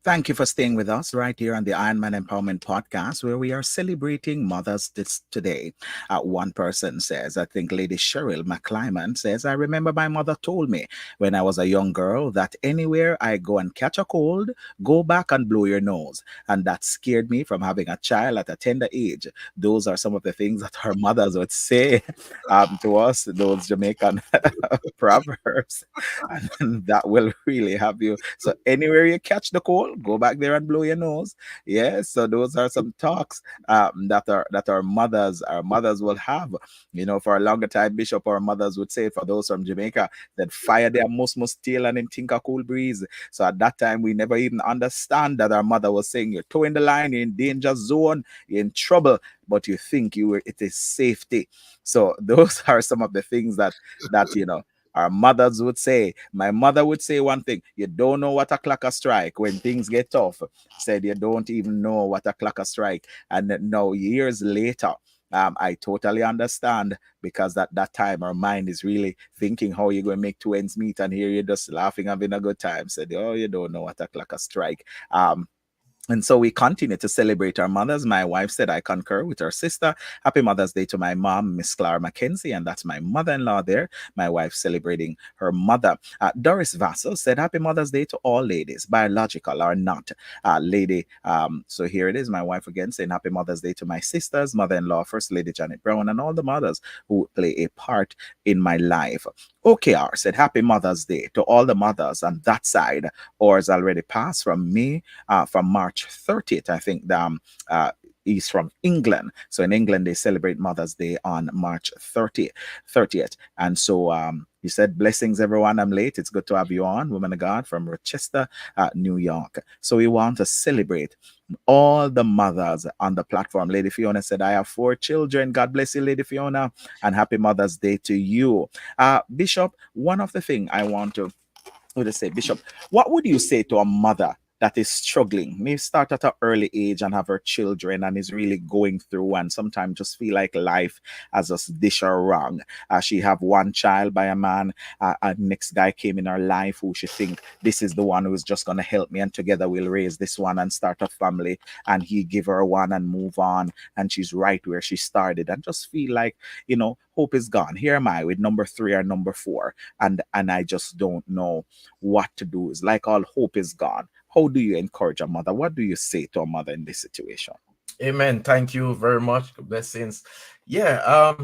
Speaker 2: Thank you for staying with us right here on the Ironman Empowerment Podcast, where we are celebrating mothers this today. One person says, I think Lady Cheryl McClyman says, I remember my mother told me when I was a young girl that anywhere I go and catch a cold, go back and blow your nose. And that scared me from having a child at a tender age. Those are some of the things that our mothers would say to us, those Jamaican proverbs. And that will really have you. So anywhere you catch the cold, go back there and blow your nose. Yes. So those are some talks that our mothers will have. You know, for a longer time, Bishop, our mothers would say, for those from Jamaica, that fire their most tail and then think a cool breeze. So at that time, we never even understand that our mother was saying, you're towing the line, you're in danger zone, you're in trouble, but you think it is safety. So those are some of the things that you know our mothers would say. My mother would say one thing: you don't know what a clock a strike when things get tough. Said you don't even know what a clock a strike. And now years later, I totally understand, because at that time our mind is really thinking how you're going to make two ends meet, and here you're just laughing, having a good time. Said, oh, you don't know what a clock a strike. And so we continue to celebrate our mothers. My wife said, I concur with her sister. Happy Mother's Day to my mom, Miss Clara Mackenzie, and that's my mother-in-law there. My wife celebrating her mother. Doris Vassell said, Happy Mother's Day to all ladies, biological or not. Lady, so here it is, my wife again saying, Happy Mother's Day to my sisters, mother-in-law, First Lady Janet Brown, and all the mothers who play a part in my life. OKR said, Happy Mother's Day to all the mothers on that side. Ours already passed from me, from March 30th. I think he's from England. So in England, they celebrate Mother's Day on March 30th. And so he said, blessings, everyone. I'm late. It's good to have you on, woman of God from Rochester, New York. So we want to celebrate all the mothers on the platform. Lady Fiona said, I have 4 children. God bless you, Lady Fiona, and happy Mother's Day to you. Bishop, one of the things I want to say, Bishop, what would you say to a mother that is struggling, may start at an early age and have her children and is really going through and sometimes just feel like life has just dish her wrong? She have one child by a man, and next guy came in her life who she think this is the one who's just going to help me and together we'll raise this one and start a family, and he give her one and move on, and she's right where she started and just feel like, hope is gone. Here am I with number 3 or number 4, and I just don't know what to do. It's like all hope is gone. How do you encourage a mother? What do you say to a mother in this situation?
Speaker 5: Amen. Thank you very much. Blessings. Yeah.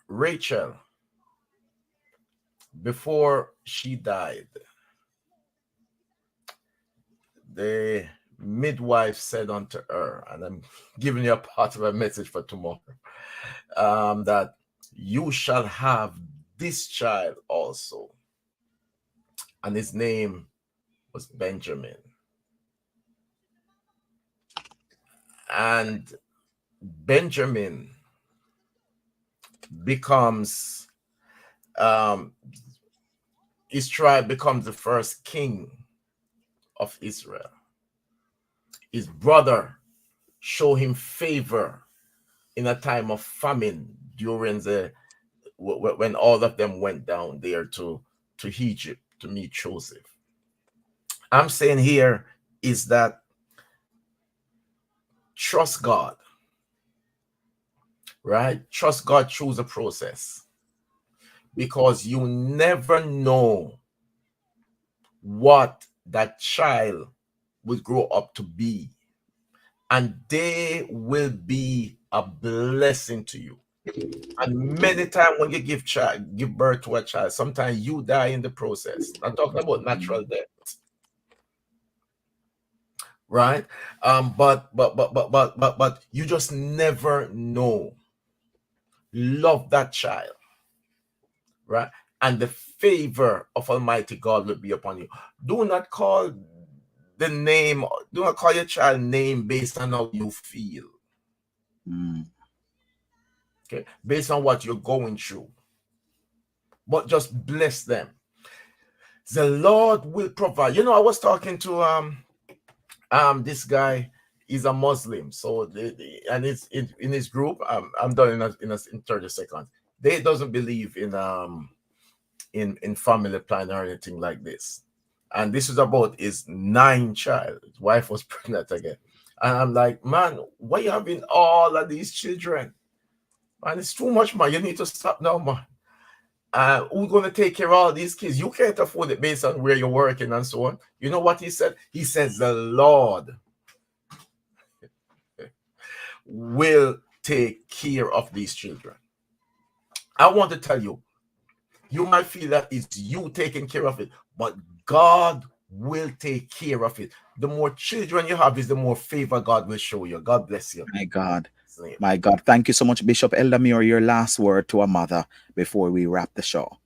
Speaker 5: Rachel, before she died, the midwife said unto her, and I'm giving you a part of a message for tomorrow, that you shall have this child also. And his name was Benjamin. And Benjamin becomes, his tribe becomes the first king of Israel. His brother showed him favor in a time of famine during when all of them went down there to Egypt to meet Joseph. I'm saying here is that trust God, right? Trust God through the process, because you never know what that child will grow up to be, and they will be a blessing to you. And many times when you give birth to a child, sometimes you die in the process. I'm talking about natural death, right? But you just never know. Love that child, right? And the favor of Almighty God will be upon you. Do not call your child name based on how you feel. Okay, based on what you're going through. But just bless them. The Lord will provide. I was talking to this guy. He's a Muslim, so and it's in his group. I'm done in 30 seconds. They doesn't believe in family planning or anything like this. And this is about his 9th child. His wife was pregnant again. And I'm like, man, why you having all of these children? Man, it's too much, man. You need to stop now, man. Who's going to take care of all these kids? You can't afford it based on where you're working and so on. You know what he said? He says the Lord will take care of these children. I want to tell you, you might feel that it's you taking care of it, but God will take care of it. The more children you have is the more favor God will show you. God bless you.
Speaker 2: My God. My God. Thank you so much, Bishop Elder Muir. Your last word to a mother before we wrap the show.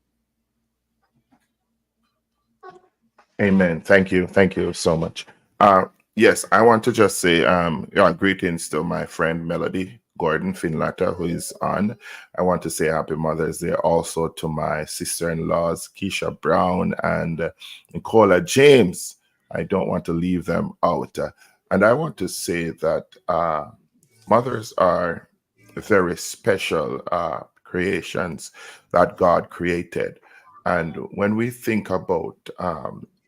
Speaker 4: Amen. Thank you. Thank you so much. Yes, I want to just say greetings to my friend Melody Gordon Finlatter, who is on. I want to say Happy Mother's Day also to my sister-in-laws, Keisha Brown and Nicola James. I don't want to leave them out. And I want to say that mothers are very special creations that God created. And when we think about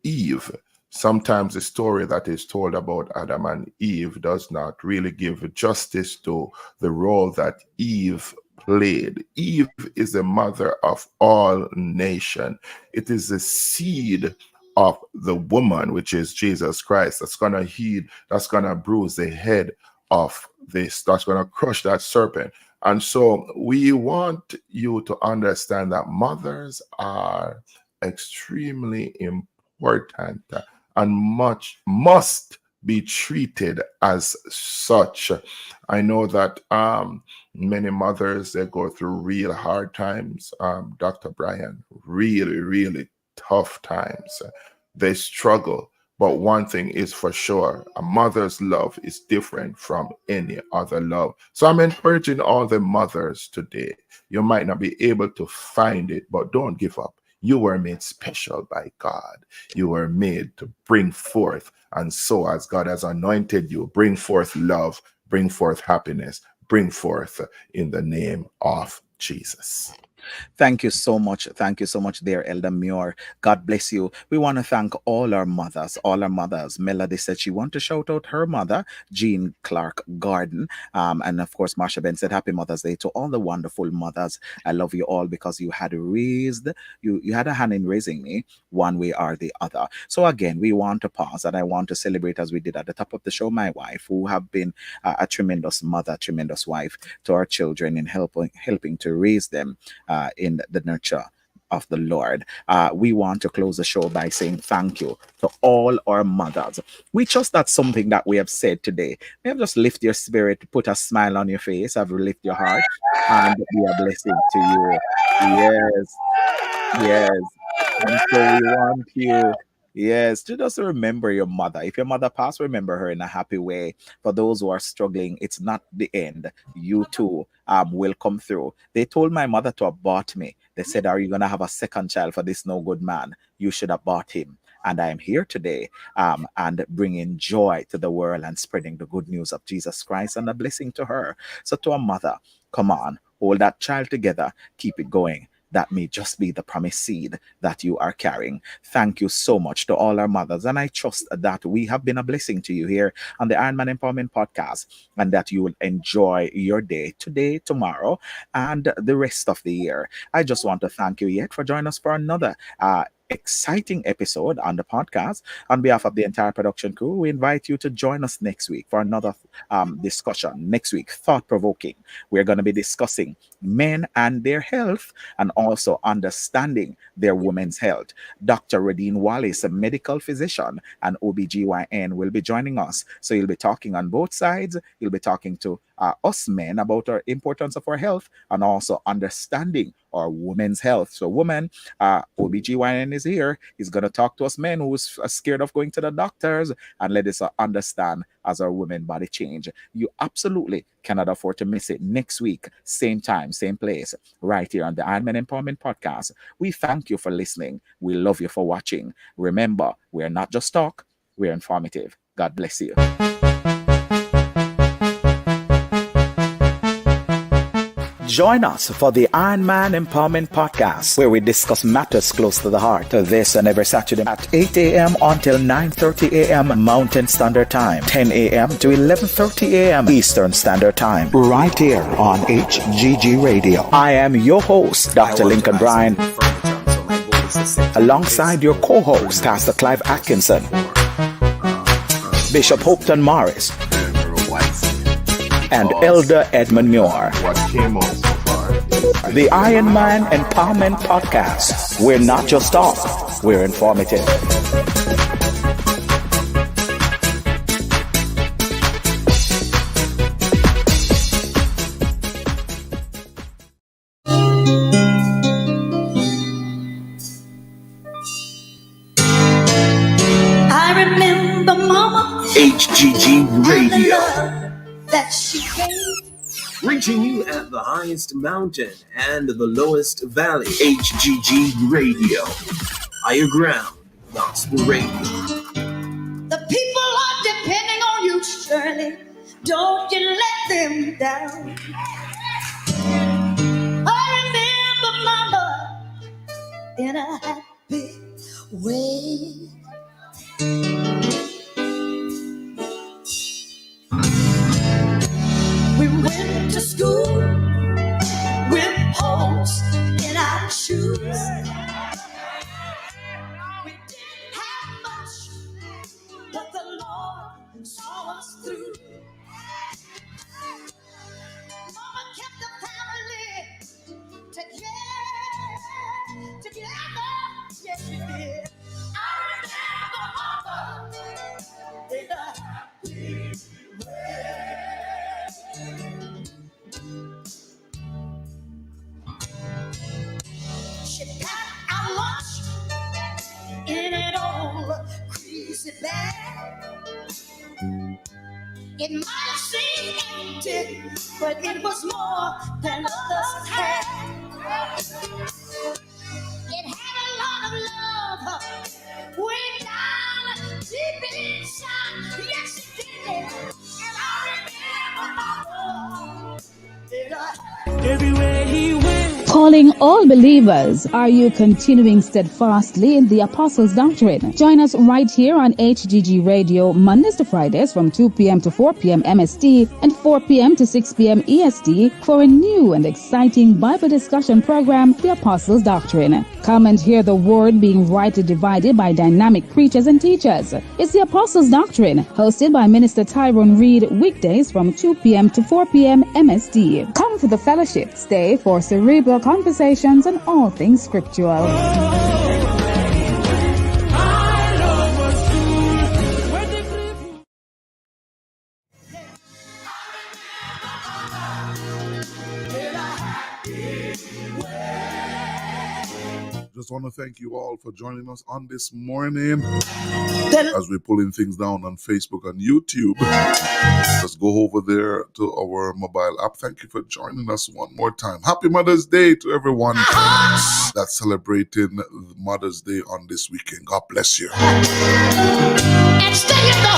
Speaker 4: Eve, sometimes the story that is told about Adam and Eve does not really give justice to the role that Eve played. Eve is the mother of all nation. It is the seed of the woman, which is Jesus Christ, that's going to heed, that's going to bruise the head of this, that's going to crush that serpent. And so we want you to understand that mothers are extremely important and must be treated as such. I know that many mothers, they go through real hard times. Dr. Bryan, really, really tough times. They struggle. But one thing is for sure, a mother's love is different from any other love. So I'm encouraging all the mothers today. You might not be able to find it, but don't give up. You were made special by God. You were made to bring forth. And so as God has anointed you, bring forth love, bring forth happiness, bring forth in the name of Jesus.
Speaker 2: Thank you so much. Thank you so much, dear Elder Muir. God bless you. We want to thank all our mothers, Melody said she want to shout out her mother, Jean Clark Garden. And of course, Marsha Ben said, Happy Mother's Day to all the wonderful mothers. I love you all because you had you had a hand in raising me one way or the other. So again, we want to pause and I want to celebrate, as we did at the top of the show, my wife, who have been a tremendous mother, tremendous wife to our children in helping to raise them in the nurture of the Lord. We want to close the show by saying thank you to all our mothers. We trust that something that we have said today may have just lift your spirit, put a smile on your face, have lift your heart, and be a blessing to you. Yes. And so we want you, yes, to just remember your mother. If your mother passed, remember her in a happy way. For those who are struggling, it's not the end. You too will come through. They told my mother to abort me. They said, are you going to have a second child for this no good man? You should abort him. And I am here today and bringing joy to the world and spreading the good news of Jesus Christ and a blessing to her. So to a mother, come on, hold that child together, keep it going. That may just be the promised seed that you are carrying. Thank you so much to all our mothers. And I trust that we have been a blessing to you here on the Ironman Empowerment Podcast and that you will enjoy your day today, tomorrow, and the rest of the year. I just want to thank you yet for joining us for another exciting episode on the podcast. On behalf of the entire production crew, we invite you to join us next week for another discussion. Next week, thought-provoking. We're going to be discussing men and their health and also understanding their women's health. Dr. Radine Wallace, a medical physician and OBGYN, will be joining us. So you'll be talking on both sides. You'll be talking to us men about our importance of our health and also understanding our women's health. So women, OBGYN is here. He's going to talk to us men who's scared of going to the doctors and let us understand as our women body change. You absolutely cannot afford to miss it. Next week, same time, same place, right here on the Ironman Empowerment Podcast. We thank you for listening. We love you for watching. Remember, we're not just talk, we're informative. God bless you. Join us for the Iron Man Empowerment Podcast, where we discuss matters close to the heart. This and every Saturday at 8 a.m. until 9:30 a.m. Mountain Standard Time, 10 a.m. to 11:30 a.m. Eastern Standard Time, right here on HGG Radio. I am your host, Dr. Lincoln Bryan, alongside your co-host, Pastor Clive Atkinson, Bishop Hopeton Morris, and Elder Edmund Muir. The Iron Man Empowerment Podcast. We're not just talk, we're informative.
Speaker 1: I remember Mama
Speaker 6: HGG Radio.
Speaker 1: that she gave.
Speaker 6: Reaching you at the highest mountain and the lowest valley. HGG Radio. Higher ground. Gospel Radio.
Speaker 1: The people are depending on you, Shirley. Don't you let them down. I remember Mama in a happy way. We went to school with holes in our shoes. We didn't have much, but the Lord saw us through. Mama kept the family together. Yes, she did. I remember Mama in a happy way. She packed our lunch in an old greasy bag. It might have seemed empty, but it was more than others had. It had a lot of love way down deep inside. Yes, it did. And I remember my love. Everywhere he went.
Speaker 8: Calling all believers, are you continuing steadfastly in the Apostles' Doctrine? Join us right here on HGG Radio, Mondays to Fridays from 2 p.m. to 4 p.m. MST and 4 p.m. to 6 p.m. EST for a new and exciting Bible discussion program, The Apostles' Doctrine. Come and hear the word being rightly divided by dynamic preachers and teachers. It's The Apostles' Doctrine, hosted by Minister Tyrone Reed, weekdays from 2 p.m. to 4 p.m. MST. Come for the fellowship, stay for cerebral conversations on all things scriptural.
Speaker 3: Just want to thank you all for joining us on this morning as we're pulling things down on Facebook and YouTube. Just go over there to our mobile app. Thank you for joining us one more time. Happy Mother's Day to everyone that's celebrating Mother's Day on this weekend. God bless you.
Speaker 1: And stay in the